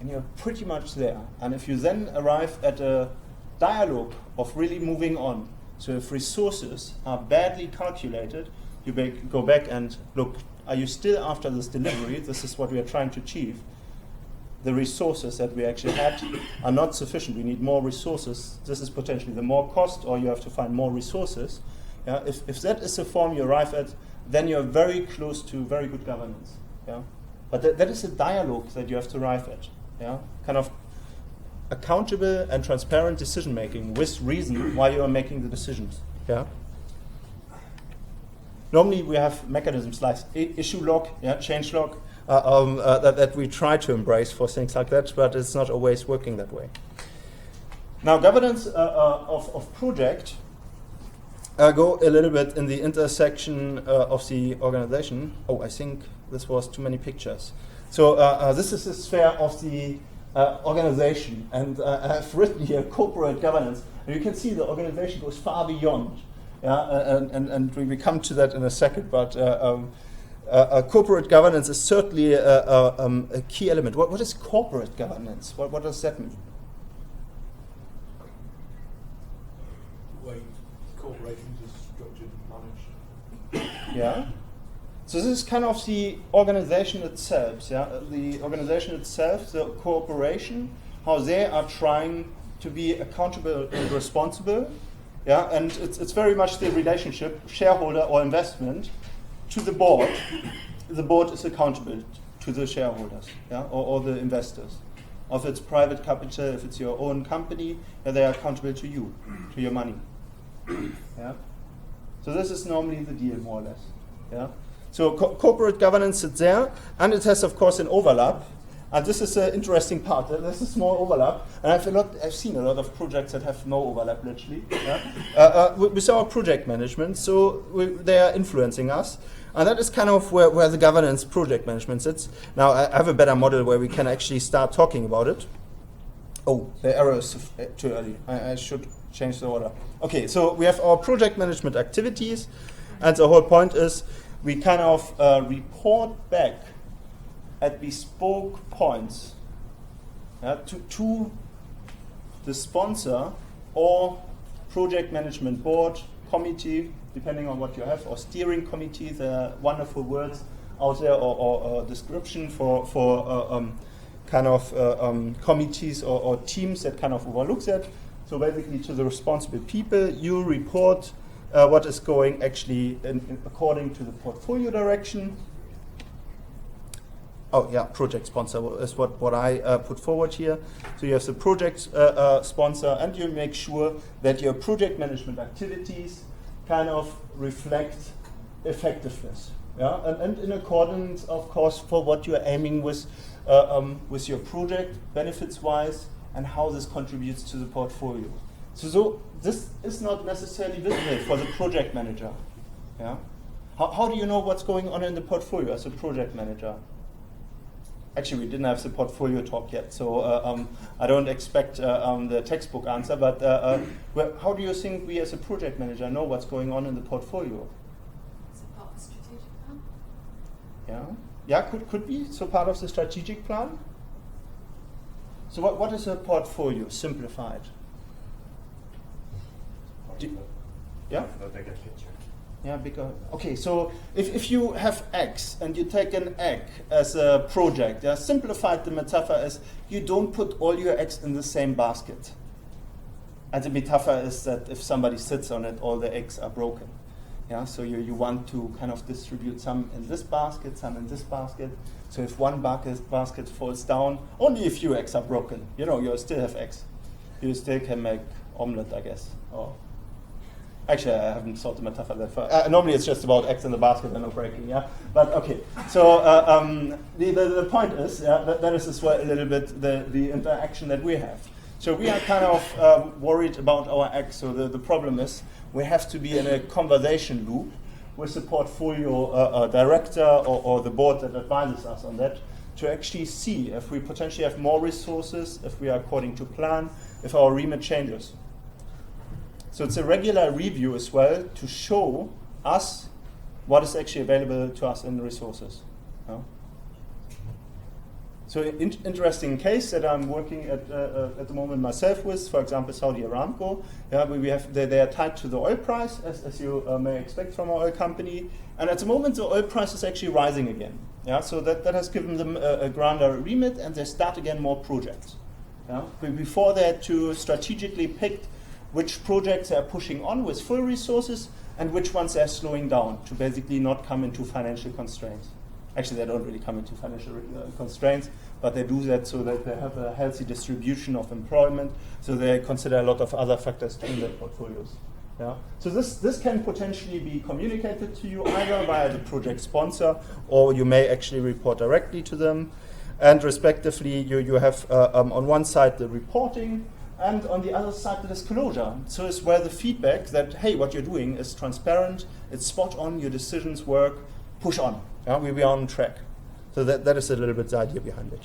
and you're pretty much there. And if you then arrive at a dialogue of really moving on, So if resources are badly calculated, you go back and look, are you still after this delivery? This is what we are trying to achieve. The resources that we actually had are not sufficient. We need more resources. This is potentially the more cost, or you have to find more resources. Yeah? If that is the form you arrive at, then you're very close to very good governance. Yeah? But that is a dialogue that you have to arrive at. Yeah? Kind of accountable and transparent decision making with reason while you are making the decisions. Yeah? Normally we have mechanisms like issue log, change log, that we try to embrace for things like that, but it's not always working that way. Now, governance of project go a little bit in the intersection of the organization. Oh, I think this was too many pictures. So this is the sphere of the organization, and I've written here corporate governance, and you can see the organization goes far beyond. Yeah, and we come to that in a second, but corporate governance is certainly a key element. What is corporate governance? What does that mean? The way corporations are structured and managed. Yeah. So this is kind of the organization itself. Yeah, the organization itself, the corporation, how they are trying to be accountable and responsible. Yeah, and it's very much the relationship, shareholder or investment, to the board. The board is accountable to the shareholders, yeah, or the investors. Or if it's private capital, if it's your own company, yeah, they are accountable to you, to your money. Yeah. So this is normally the deal, more or less. Yeah. So corporate governance is there, and it has, of course, an overlap. And this is an interesting part. There's a small overlap, and I've seen a lot of projects that have no overlap, literally, yeah? With our project management. So they are influencing us, and that is kind of where the governance project management sits. Now I have a better model where we can actually start talking about it. Oh, the error is too early. I should change the order. Okay, so we have our project management activities, and the whole point is we kind of report back at bespoke points, to the sponsor or project management board, committee, depending on what you have, or steering committee. There are wonderful words out there, or description for kind of committees or teams that kind of overlooks that. So basically, to the responsible people, you report what is going actually according to the portfolio direction. Oh yeah, project sponsor is what I put forward here. So you have the project sponsor, and you make sure that your project management activities kind of reflect effectiveness. Yeah, and in accordance, of course, for what you are aiming with your project, benefits-wise, and how this contributes to the portfolio. So this is not necessarily visible for the project manager. Yeah, how do you know what's going on in the portfolio as a project manager? Actually, we didn't have the portfolio talk yet, so I don't expect the textbook answer, but how do you think we as a project manager know what's going on in the portfolio? Is it part of the strategic plan? Yeah, yeah, could be, so part of the strategic plan. So what is a portfolio, simplified? Yeah? The bigger picture. Yeah, bigger. Okay, so if you have X and you take an egg as a project, yeah, simplified the metaphor as you don't put all your eggs in the same basket. And the metaphor is that if somebody sits on it, all the eggs are broken. Yeah, so you want to kind of distribute some in this basket, some in this basket. So if one basket falls down, only a few eggs are broken. You know, you still have eggs. You still can make omelette, I guess. Or actually, I haven't thought the metaphor that far. Normally, it's just about eggs in the basket and no breaking, yeah? But okay, so the point is, that is as well a little bit the interaction that we have. So we are kind of worried about our eggs. So the problem is we have to be in a conversation loop with the portfolio director or the board that advises us on that to actually see if we potentially have more resources, if we are according to plan, if our remit changes. So it's a regular review as well to show us what is actually available to us in the resources. Yeah? So interesting case that I'm working at the moment myself with, for example, Saudi Aramco. Yeah, they are tied to the oil price, as you may expect from an oil company. And at the moment, the oil price is actually rising again. Yeah, so that has given them a grander remit, and they start again more projects. Yeah? Before they had to strategically pick which projects they are pushing on with full resources and which ones they are slowing down to basically not come into financial constraints. Actually, they don't really come into financial constraints, but they do that so that they have a healthy distribution of employment, so they consider a lot of other factors in their portfolios. Yeah? So this can potentially be communicated to you either via the project sponsor, or you may actually report directly to them. And respectively, you have on one side the reporting, and on the other side the disclosure. So it's where the feedback that, hey, what you're doing is transparent, it's spot on, your decisions work, push on. Yeah, we are on track. So that is a little bit the idea behind it.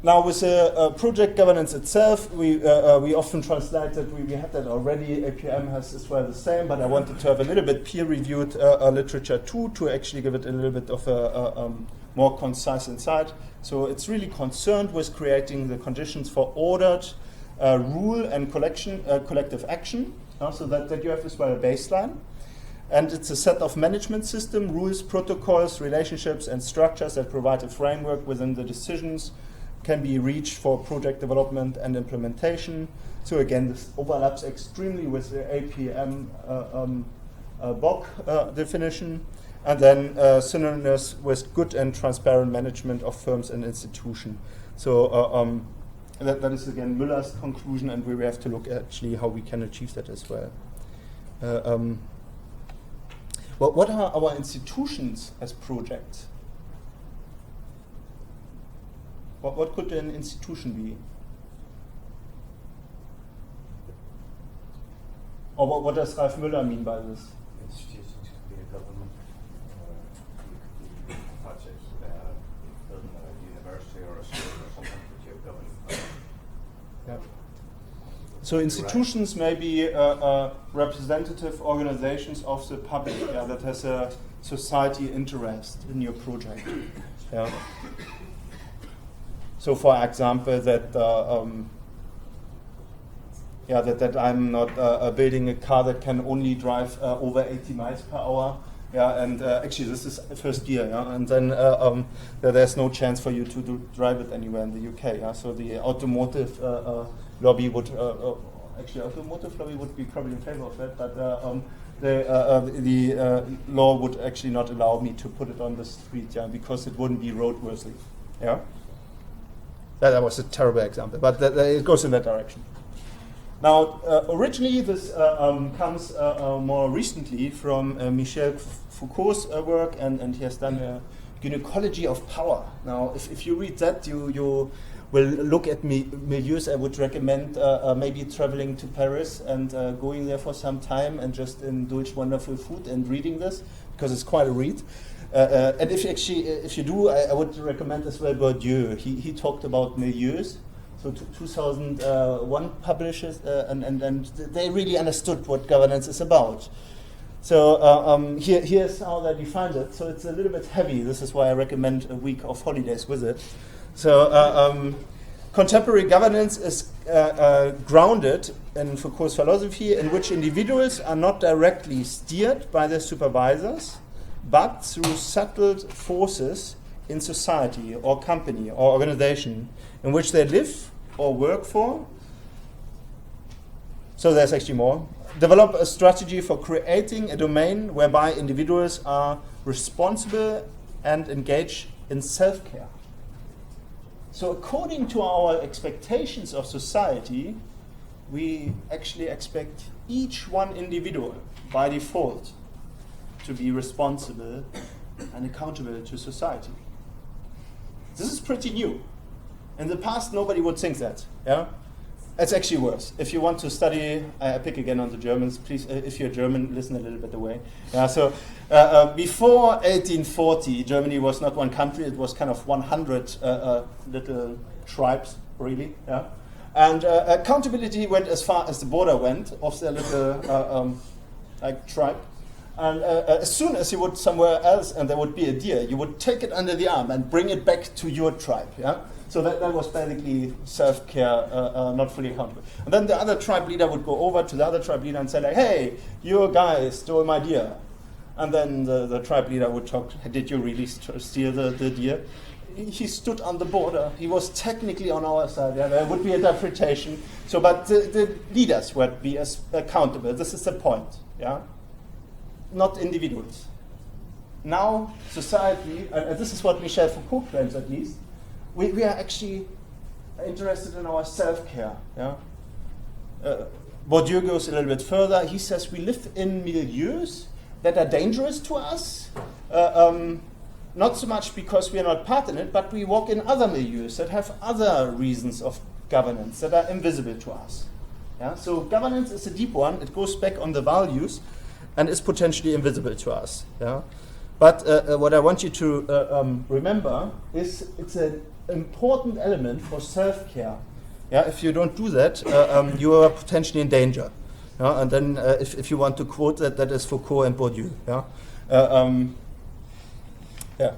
Now, with the project governance itself, we often translate that we had that already. APM has as well the same, but I wanted to have a little bit peer-reviewed literature too, to actually give it a little bit of a more concise insight. So it's really concerned with creating the conditions for ordered rule and collective action, so that you have as well a baseline. And it's a set of management system, rules, protocols, relationships, and structures that provide a framework within the decisions can be reached for project development and implementation. So again, this overlaps extremely with the APM BOK definition, and then synonymous with good and transparent management of firms and institutions. So that is again Müller's conclusion, and we have to look at actually how we can achieve that as well. Well, what are our institutions as projects? What could an institution be? Or what does Ralf Müller mean by this? Institutions could be a government, you could be perhaps a university or a school or something that you're governing. Yeah. So institutions may be representative organizations of the public, yeah, that has a society interest in your project. Yeah. So, for example, that that I'm not building a car that can only drive over 80 miles per hour. Yeah, and actually this is first year, yeah, and then there's no chance for you to drive it anywhere in the UK. Yeah, so the automotive lobby would actually automotive lobby would be probably in favor of that, but the law would actually not allow me to put it on the street, yeah, because it wouldn't be roadworthy. Yeah, that was a terrible example, but it goes in that direction. Now, originally this comes more recently from Michel Foucault's work, and he has done a gynecology of power. Now, if you read that, you will look at milieus. I would recommend maybe traveling to Paris and going there for some time and just indulge wonderful food and reading this, because it's quite a read. And if you do, I would recommend as well Bourdieu. He talked about milieus. So 2001 publishes, and they really understood what governance is about. So here's how they defined it. So it's a little bit heavy. This is why I recommend a week of holidays with it. So contemporary governance is grounded in Foucault's philosophy, in which individuals are not directly steered by their supervisors, but through settled forces in society or company or organization in which they live or work for. So there's actually more. Develop a strategy for creating a domain whereby individuals are responsible and engage in self-care. So according to our expectations of society, we actually expect each one individual by default to be responsible and accountable to society. This is pretty new. In the past, nobody would think that. Yeah, it's actually worse. If you want to study, I pick again on the Germans. Please, if you're German, listen a little bit away. Yeah. So before 1840, Germany was not one country. It was kind of 100 little tribes, really. Yeah. And accountability went as far as the border went of their little like tribe. And as soon as you would somewhere else and there would be a deer, you would take it under the arm and bring it back to your tribe. Yeah? So that was basically self-care, not fully accountable. And then the other tribe leader would go over to the other tribe leader and say like, hey, you guys stole my deer. And then the tribe leader would talk, did you really steal the deer? He stood on the border. He was technically on our side. Yeah? There would be a interpretation. So, but the leaders would be accountable. This is the point. Yeah? Not individuals. Now, society, and this is what Michel Foucault claims at least, we are actually interested in our self-care. Yeah? Bourdieu goes a little bit further. He says we live in milieus that are dangerous to us, not so much because we are not part in it, but we walk in other milieus that have other reasons of governance that are invisible to us. Yeah? So governance is a deep one. It goes back on the values and is potentially invisible to us. Yeah? But what I want you to remember is it's an important element for self-care. Yeah? If you don't do that, you are potentially in danger. Yeah? And then if you want to quote that, that is Foucault and Bourdieu. Yeah? Yeah.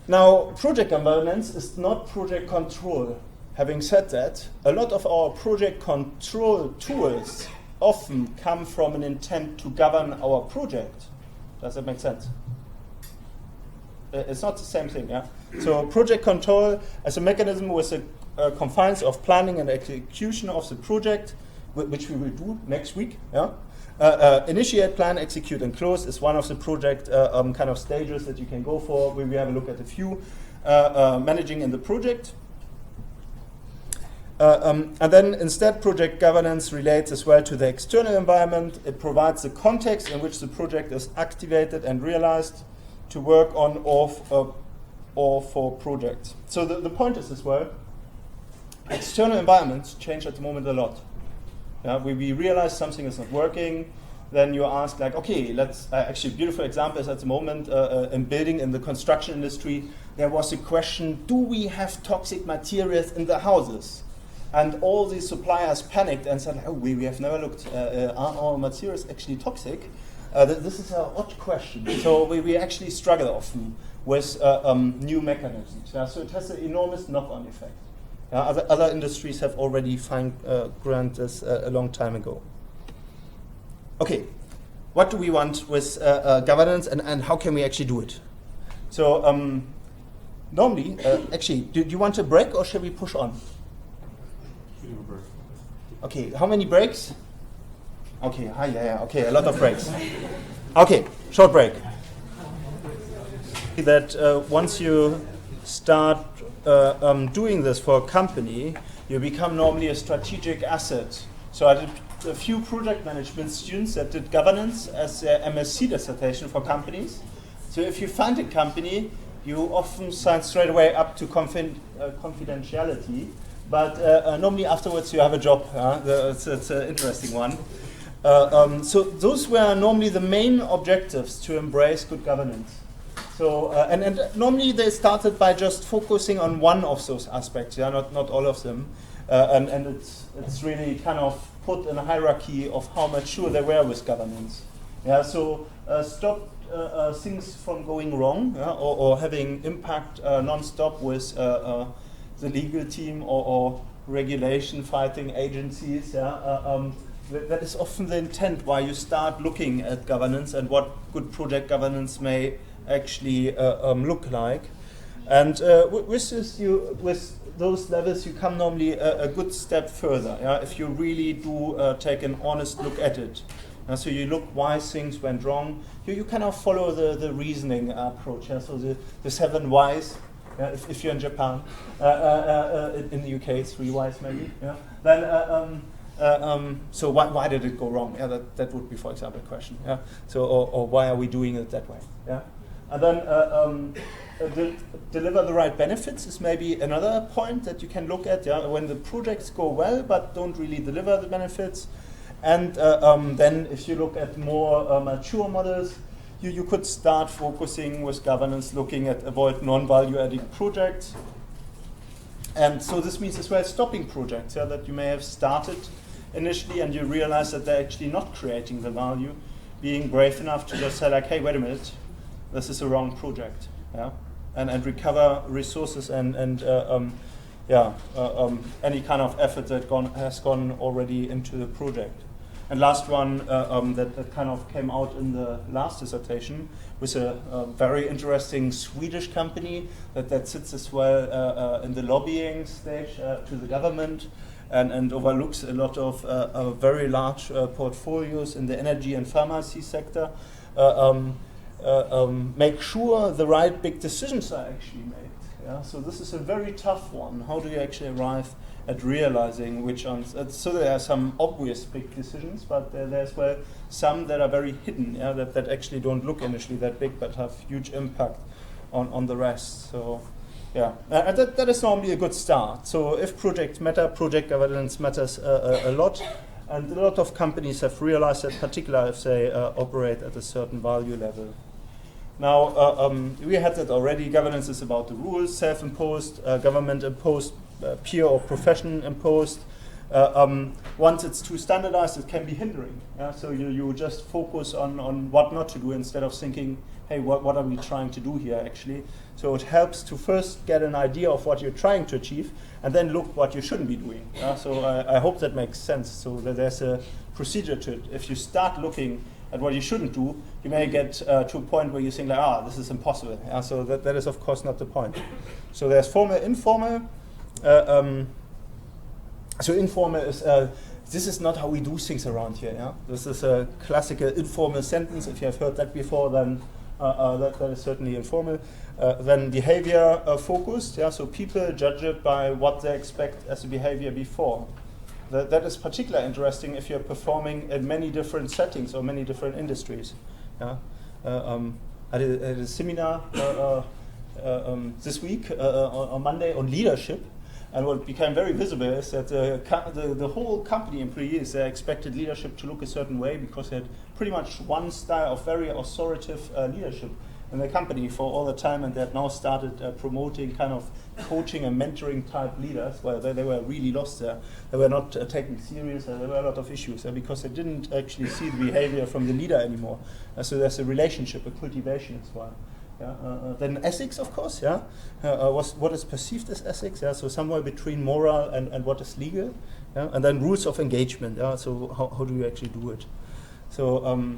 Now, project governance is not project control. Having said that, a lot of our project control tools often come from an intent to govern our project. Does that make sense? It's not the same thing, yeah? So project control as a mechanism with the confines of planning and execution of the project, which we will do next week, yeah? Initiate, plan, execute, and close is one of the project kind of stages that you can go for. We will have a look at a few. Managing in the project. And then instead, project governance relates as well to the external environment. It provides the context in which the project is activated and realized to work on or for projects. So the point is as well, external environments change at the moment a lot. We realize something is not working, then you ask like, okay, let's, actually a beautiful example is at the moment in building in the construction industry, there was a question, do we have toxic materials in the houses? And all the suppliers panicked and said, oh, we have never looked, are our materials actually toxic? This is an odd question. So we actually struggle often with new mechanisms. So it has an enormous knock-on effect. Other industries have already granted this a long time ago. Okay, what do we want with governance and how can we actually do it? So normally, actually, do you want a break or shall we push on? Okay, how many breaks? Okay, okay, a lot of breaks. Okay, short break. That once you start doing this for a company, you become normally a strategic asset. So I did a few project management students that did governance as their MSc dissertation for companies. So if you find a company, you often sign straight away up to confidentiality, but normally afterwards you have a job. It's an interesting one. So those were normally the main objectives to embrace good governance. So and normally they started by just focusing on one of those aspects, not all of them, and it's really kind of put in a hierarchy of how mature they were with governance. So stop things from going wrong, or having impact non-stop with the legal team or regulation fighting agencies. That is often the intent why you start looking at governance and what good project governance may actually look like. And with those levels, you come normally a good step further. If you really do take an honest look at it. So you look why things went wrong. You kind of follow the reasoning approach. So the 7 whys. If you're in Japan, in the UK, 3 whys maybe. Then. So why did it go wrong? That would be, for example, a question. So or why are we doing it that way? And then deliver the right benefits is maybe another point that you can look at. When the projects go well but don't really deliver the benefits, and then if you look at more mature models, you could start focusing with governance, looking at avoid non-value-adding projects. And so this means as well stopping projects that you may have started initially and you realize that they're actually not creating the value. being brave enough to just say like, hey, wait a minute, this is a wrong project, yeah, and recover resources and any kind of effort that has gone already into the project. And last one that kind of came out in the last dissertation was a very interesting Swedish company that sits as well in the lobbying stage to the government and overlooks a lot of very large portfolios in the energy and pharmacy sector. Make sure the right big decisions are actually made. Yeah? So this is a very tough one. How do you actually arrive at realizing which ones? So there are some obvious big decisions, but there's well some that are very hidden, yeah, that actually don't look initially that big, but have huge impact on the rest. So yeah, and that is normally a good start. So if projects matter, project governance matters a lot, and a lot of companies have realized that, particularly if they operate at a certain value level. Now, we had that already. Governance is about the rules, self-imposed, government-imposed, peer or profession-imposed. Once it's too standardized, it can be hindering. Yeah? So you just focus on what not to do instead of thinking, hey, what are we trying to do here, actually? So it helps to first get an idea of what you're trying to achieve, and then look what you shouldn't be doing. Yeah? So I hope that makes sense, so that there's a procedure to it. If you start looking at what you shouldn't do, you may get to a point where you think like, this is impossible. Yeah? So that is of course not the point. So there's formal, informal. So informal is, this is not how we do things around here. Yeah? This is a classical informal sentence. If you have heard that before, then that is certainly informal. Then behavior focused. Yeah? So people judge it by what they expect as a behavior before. That is particularly interesting if you're performing in many different settings or many different industries. Yeah? I did a seminar this week on Monday on leadership, and what became very visible is that the whole company employees, they expected leadership to look a certain way because they had pretty much one style of very authoritative leadership in the company for all the time, and they had now started promoting kind of coaching and mentoring type leaders. Well, they were really lost there. They were not taken serious. There were a lot of issues because they didn't actually see the behavior from the leader anymore. So there's a relationship, a cultivation as well. Yeah? Then ethics, of course. Yeah, what is perceived as ethics? Yeah, so somewhere between moral and what is legal. Yeah? And then rules of engagement. Yeah, so how do you actually do it? So.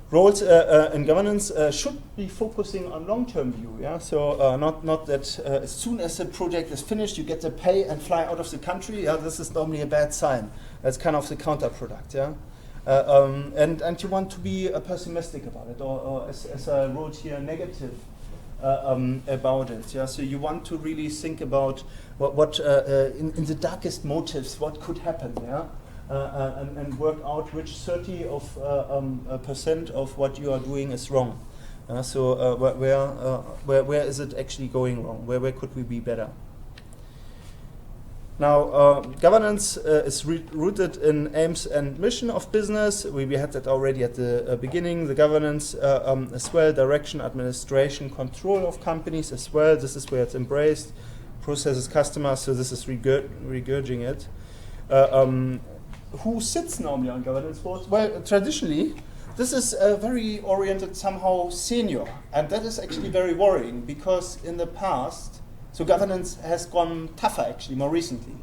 Roles in governance should be focusing on long-term view. Yeah, so not that as soon as the project is finished, you get the pay and fly out of the country. Yeah, this is normally a bad sign. That's kind of the counterproduct. Yeah, and you want to be pessimistic about it, or as I wrote here, negative about it. Yeah, so you want to really think about what in the darkest motives, what could happen. Yeah. And work out which 30% of what you are doing is wrong. So where is it actually going wrong? Where could we be better? Now, governance is rooted in aims and mission of business. We had that already at the beginning. The governance as well, direction, administration, control of companies as well. This is where it's embraced. Processes, customers. So this is regurging it. Who sits normally on governance boards? Well, traditionally, this is very oriented somehow senior, and that is actually very worrying because in the past, so governance has gone tougher actually more recently.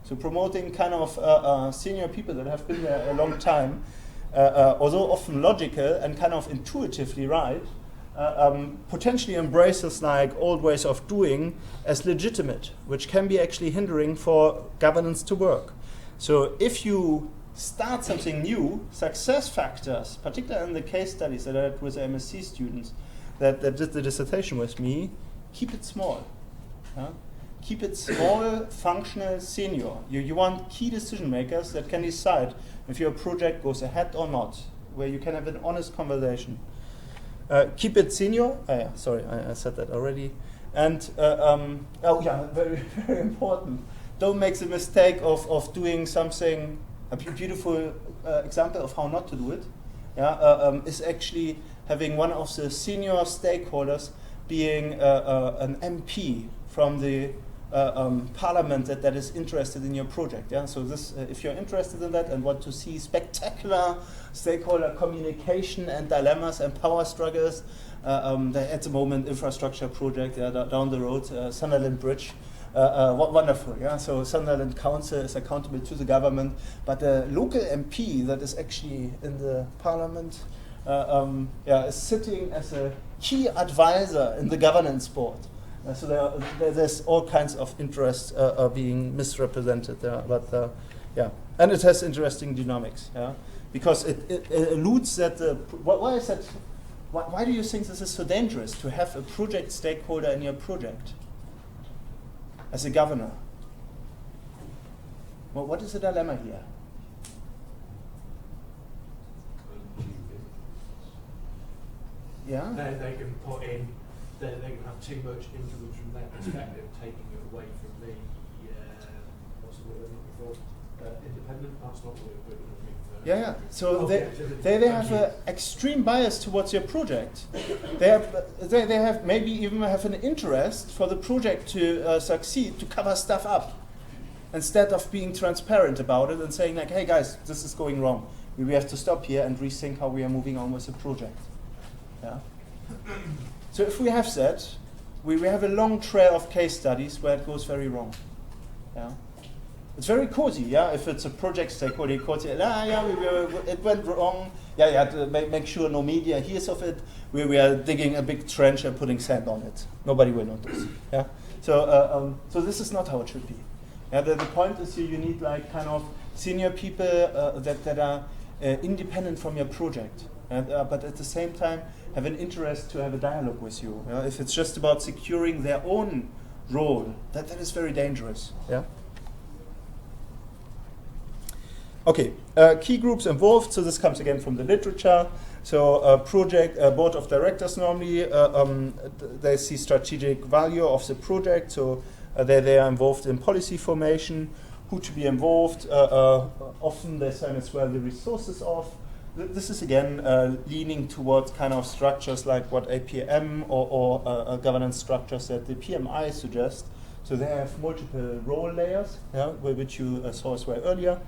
So promoting kind of senior people that have been there a long time, although often logical and kind of intuitively right, potentially embraces like old ways of doing as legitimate, which can be actually hindering for governance to work. So if you start something new, success factors, particularly in the case studies that I had with MSc students that did the dissertation with me, keep it small. Keep it small, functional, senior. You want key decision makers that can decide if your project goes ahead or not, where you can have an honest conversation. Keep it senior. Sorry, I said that already. And very, very important. Don't make the mistake of doing something, a beautiful example of how not to do it, is actually having one of the senior stakeholders being an MP from the parliament that is interested in your project. Yeah, so this, if you're interested in that and want to see spectacular stakeholder communication and dilemmas and power struggles, at the moment infrastructure project down the road, Sunderland Bridge. Wonderful, yeah. So Sunderland Council is accountable to the government, but the local MP that is actually in the parliament, is sitting as a key advisor in the governance board. So there's all kinds of interests being misrepresented there, but and it has interesting dynamics, yeah, because it alludes that why is that? Why do you think this is so dangerous to have a project stakeholder in your project as a governor? Well, what is the dilemma here? Yeah. They can put in, they can have too much influence from their perspective, taking it away from the, what's the word I'm looking for? Independent, that's not the word we're looking for. Yeah. So Objectivity. they have an extreme bias towards your project. They have maybe even have an interest for the project to succeed, to cover stuff up, instead of being transparent about it and saying like, hey guys, this is going wrong. We have to stop here and rethink how we are moving on with the project. Yeah. So if we have that, we have a long trail of case studies where it goes very wrong. Yeah. It's very cozy, yeah. If it's a project stakeholder, it went wrong. Yeah, to make sure no media hears of it. We are digging a big trench and putting sand on it. Nobody will notice. Yeah. So this is not how it should be. Yeah. The point is you need like kind of senior people that are independent from your project, but at the same time have an interest to have a dialogue with you. Yeah? If it's just about securing their own role, that is very dangerous. Yeah. Okay, key groups involved. So this comes again from the literature. So project board of directors normally they see strategic value of the project. So they are involved in policy formation. Who to be involved? Often they sign as well the resources of. This is again leaning towards kind of structures like what APM or governance structures that the PMI suggest. So they have multiple role layers, yeah, which you saw as well earlier.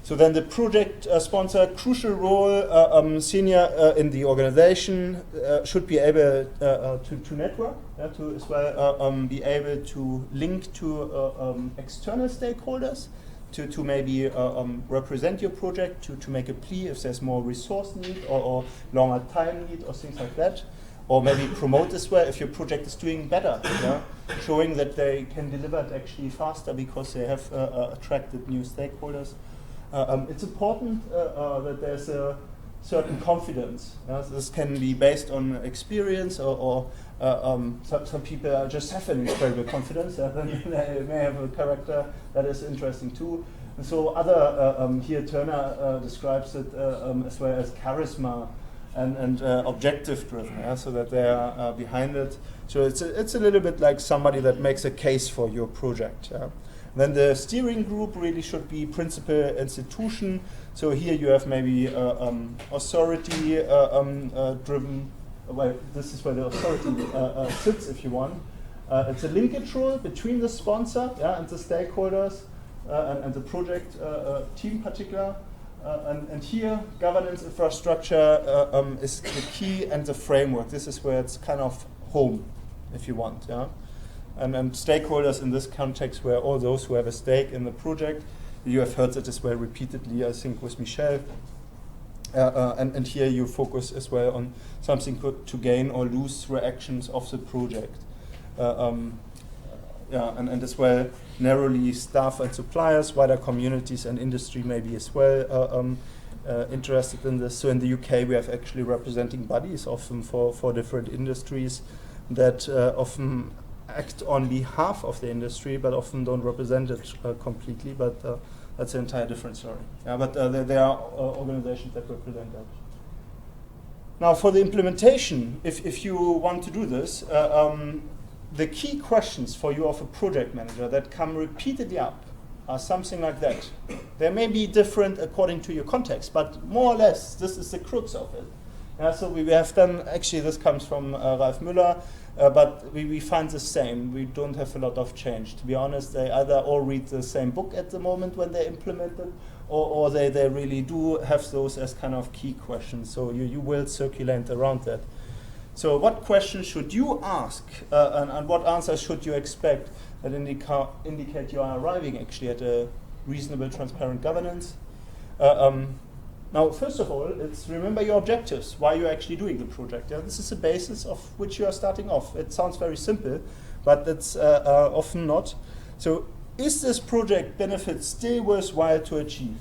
So then the project sponsor, crucial role, senior in the organization should be able to network, to as well be able to link to external stakeholders, to maybe represent your project, to make a plea if there's more resource need or longer time need or things like that. Or maybe promote as well if your project is doing better, yeah? Showing that they can deliver it actually faster because they have attracted new stakeholders. It's important that there's a certain confidence. This can be based on experience or some people just have an incredible confidence. Then they may have a character that is interesting too. And so other, here Turner describes it as well as charisma and objective driven, so that they are behind it. So it's a little bit like somebody that makes a case for your project. Yeah? Then the steering group really should be principal institution. So here you have maybe authority driven. Well, this is where the authority sits, if you want. It's a linkage role between the sponsor, and the stakeholders and the project team in particular. And here, governance infrastructure is the key and the framework. This is where it's kind of home, if you want. Yeah? And stakeholders in this context were all those who have a stake in the project. You have heard that as well repeatedly, I think, with Michel. And here you focus as well on something to gain or lose through actions of the project. And as well narrowly staff and suppliers, wider communities and industry maybe as well interested in this. So in the UK we have actually representing bodies often for different industries that often act on behalf of the industry but often don't represent it completely, but that's an entire different story. Yeah, but there are organizations that represent that. Now for the implementation, if you want to do this, the key questions for you of a project manager that come repeatedly up are something like that. They may be different according to your context, but more or less this is the crux of it. Yeah, so we have done, actually this comes from Ralf Müller, But we find the same. We don't have a lot of change. To be honest, they either all read the same book at the moment when they implement it, or they really do have those as kind of key questions. So you will circulate around that. So what questions should you ask, and what answers should you expect that indicate you are arriving actually at a reasonable, transparent governance? Now, first of all, it's remember your objectives, why you're actually doing the project. Yeah? This is the basis of which you are starting off. It sounds very simple, but it's often not. So is this project benefit still worthwhile to achieve?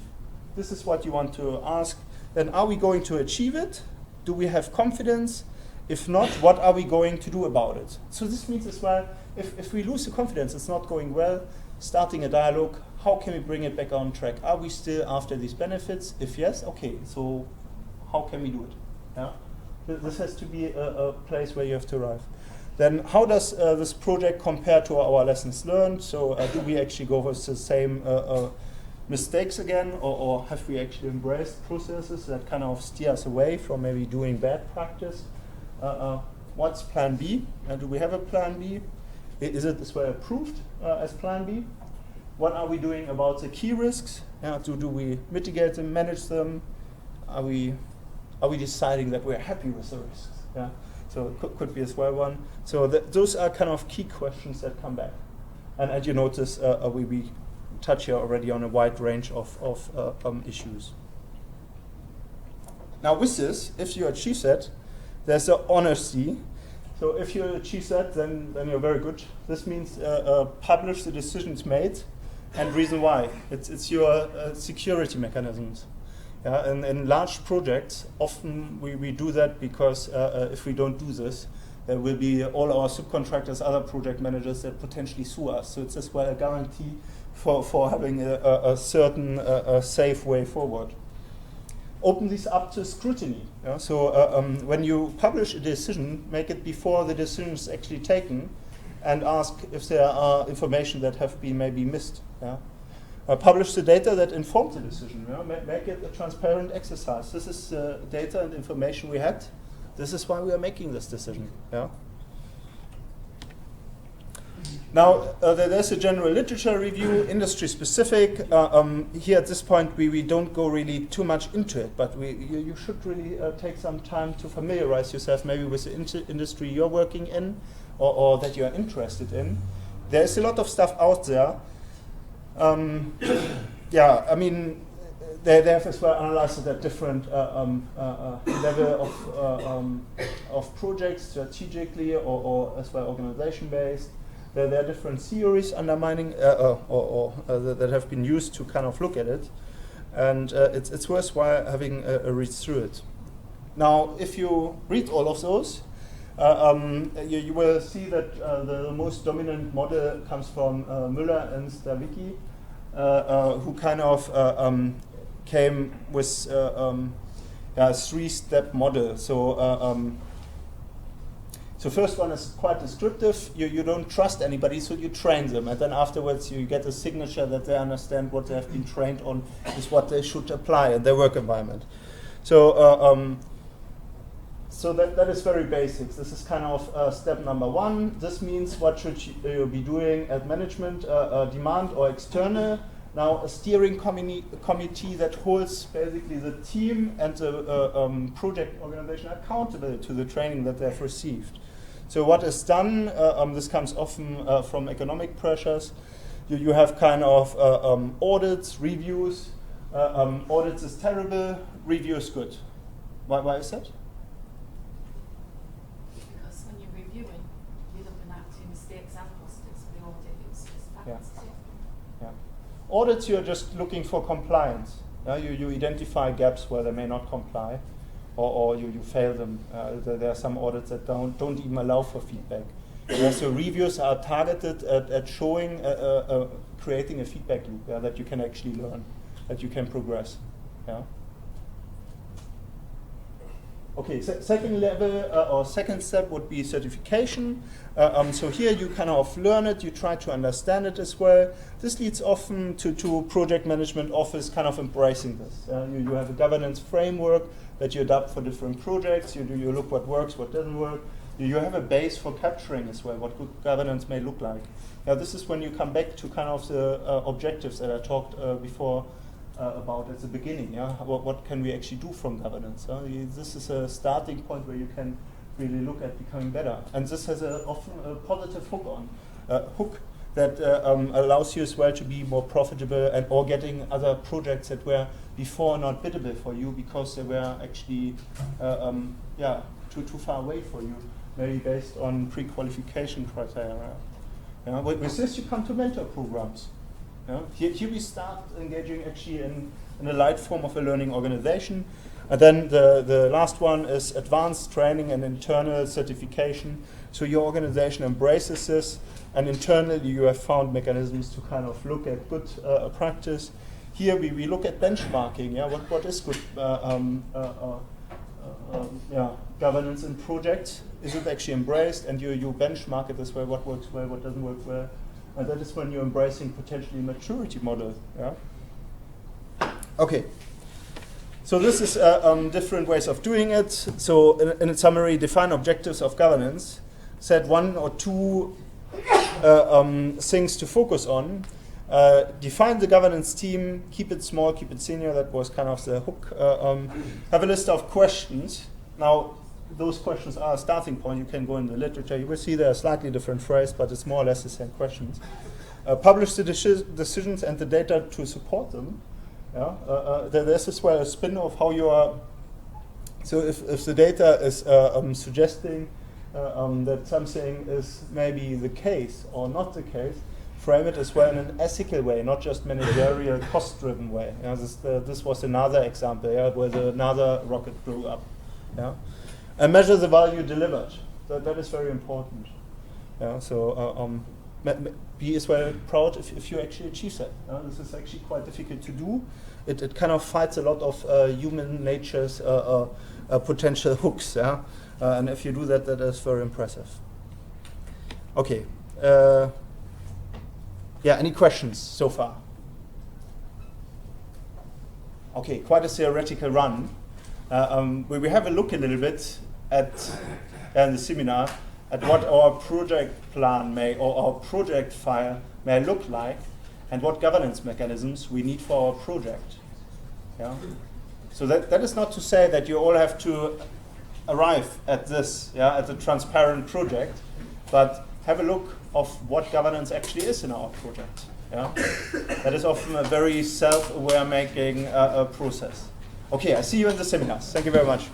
This is what you want to ask. Then are we going to achieve it? Do we have confidence? If not, what are we going to do about it? So this means as well, if we lose the confidence, it's not going well, starting a dialogue, how can we bring it back on track? Are we still after these benefits? If yes, okay, so how can we do it? Yeah? This has to be a place where you have to arrive. Then how does this project compare to our lessons learned? So do we actually go with the same mistakes again, or have we actually embraced processes that kind of steer us away from maybe doing bad practice? What's plan B? Do we have a plan B? Is it as well approved as plan B? What are we doing about the key risks? Do we mitigate them, manage them? Are we deciding that we're happy with the risks? Yeah. So it could be as well one. So those are kind of key questions that come back. And as you notice, we touch here already on a wide range of issues. Now with this, if you achieve that, there's the honesty. So if you achieve that, then you're very good. This means publish the decisions made and reason why. It's your security mechanisms. Yeah, and in large projects, often we do that because if we don't do this, there will be all our subcontractors, other project managers that potentially sue us. So it's as well a guarantee for having a certain safe way forward. Open these up to scrutiny. Yeah? So when you publish a decision, make it before the decision is actually taken, and ask if there are information that have been maybe missed. Yeah? Publish the data that informed the decision. Yeah? Make it a transparent exercise. This is data and information we had. This is why we are making this decision. Yeah? Now, there's a general literature review, industry specific. Here at this point, we don't go really too much into it, but you should really take some time to familiarize yourself maybe with the industry you're working in or that you're interested in. There's a lot of stuff out there. Yeah, I mean, they have as well analyzed it at different level of projects, strategically or as well organization-based. There are different theories undermining that have been used to kind of look at it, and it's worthwhile having a read through it. Now, if you read all of those, you will see that the most dominant model comes from Müller and Stavicki, who kind of came with a three-step model. So first one is quite descriptive. You don't trust anybody, so you train them. And then afterwards you get a signature that they understand what they have been trained on is what they should apply in their work environment. So so that is very basic. This is kind of step number one. This means what should you be doing at management, demand or external. Now a steering committee that holds basically the team and the project organization accountable to the training that they've received. So what is done, this comes often from economic pressures. You have kind of audits, reviews. Audits is terrible, review is good. Why is that? Because when you're reviewing, you're looking at mistakes and positives. The audit is just facts. Yeah. Yeah. Audits, you're just looking for compliance. You identify gaps where they may not comply, or you fail them. There are some audits that don't even allow for feedback. So reviews are targeted at showing, creating a feedback loop that you can actually learn, that you can progress. Yeah. Okay, second level or second step would be certification. So here you kind of learn it, you try to understand it as well. This leads often to project management office kind of embracing this. You have a governance framework that you adapt for different projects. You look what works, what doesn't work. you have a base for capturing as well what good governance may look like. Now this is when you come back to kind of the objectives that I talked before about at the beginning. Yeah, what can we actually do from governance? This is a starting point where you can really look at becoming better, and this has often a positive hook that allows you as well to be more profitable and or getting other projects that were before not biddable for you because they were actually too far away for you, maybe based on pre-qualification criteria. Yeah, with this you come to mentor programs. Yeah? Here we start engaging actually in a light form of a learning organization. And then the last one is advanced training and internal certification. So your organization embraces this, and internally you have found mechanisms to kind of look at good practice. Here we look at benchmarking. Yeah, what is good governance in projects? Is it actually embraced? And you benchmark it this way: what works well, what doesn't work well. And that is when you're embracing potentially maturity model. Yeah. Okay. So this is different ways of doing it. So in a summary, define objectives of governance. Set 1 or 2 things to focus on. Define the governance team. Keep it small. Keep it senior. That was kind of the hook. Have a list of questions. Now, those questions are a starting point. You can go in the literature. You will see they're a slightly different phrase, but it's more or less the same questions. Publish the decisions and the data to support them. Yeah, there's as well a spin of how you are. So if the data is suggesting that something is maybe the case or not the case, frame it as well in an ethical way, not just managerial, cost-driven way. Yeah, this was another example, yeah, where another rocket blew up. Yeah, and measure the value delivered. That is very important. Yeah, so be as well proud if you actually achieve that. This is actually quite difficult to do. It kind of fights a lot of human nature's potential hooks. Yeah, and if you do that, that is very impressive. Okay. Yeah, any questions so far? Okay, quite a theoretical run. We have a look a little bit at in the seminar at what our project plan may or our project file may look like, and what governance mechanisms we need for our project. Yeah. So that is not to say that you all have to arrive at this, yeah, at the transparent project, but have a look of what governance actually is in our project. Yeah. That is often a very self-aware making process. Okay, I see you in the seminars. Thank you very much.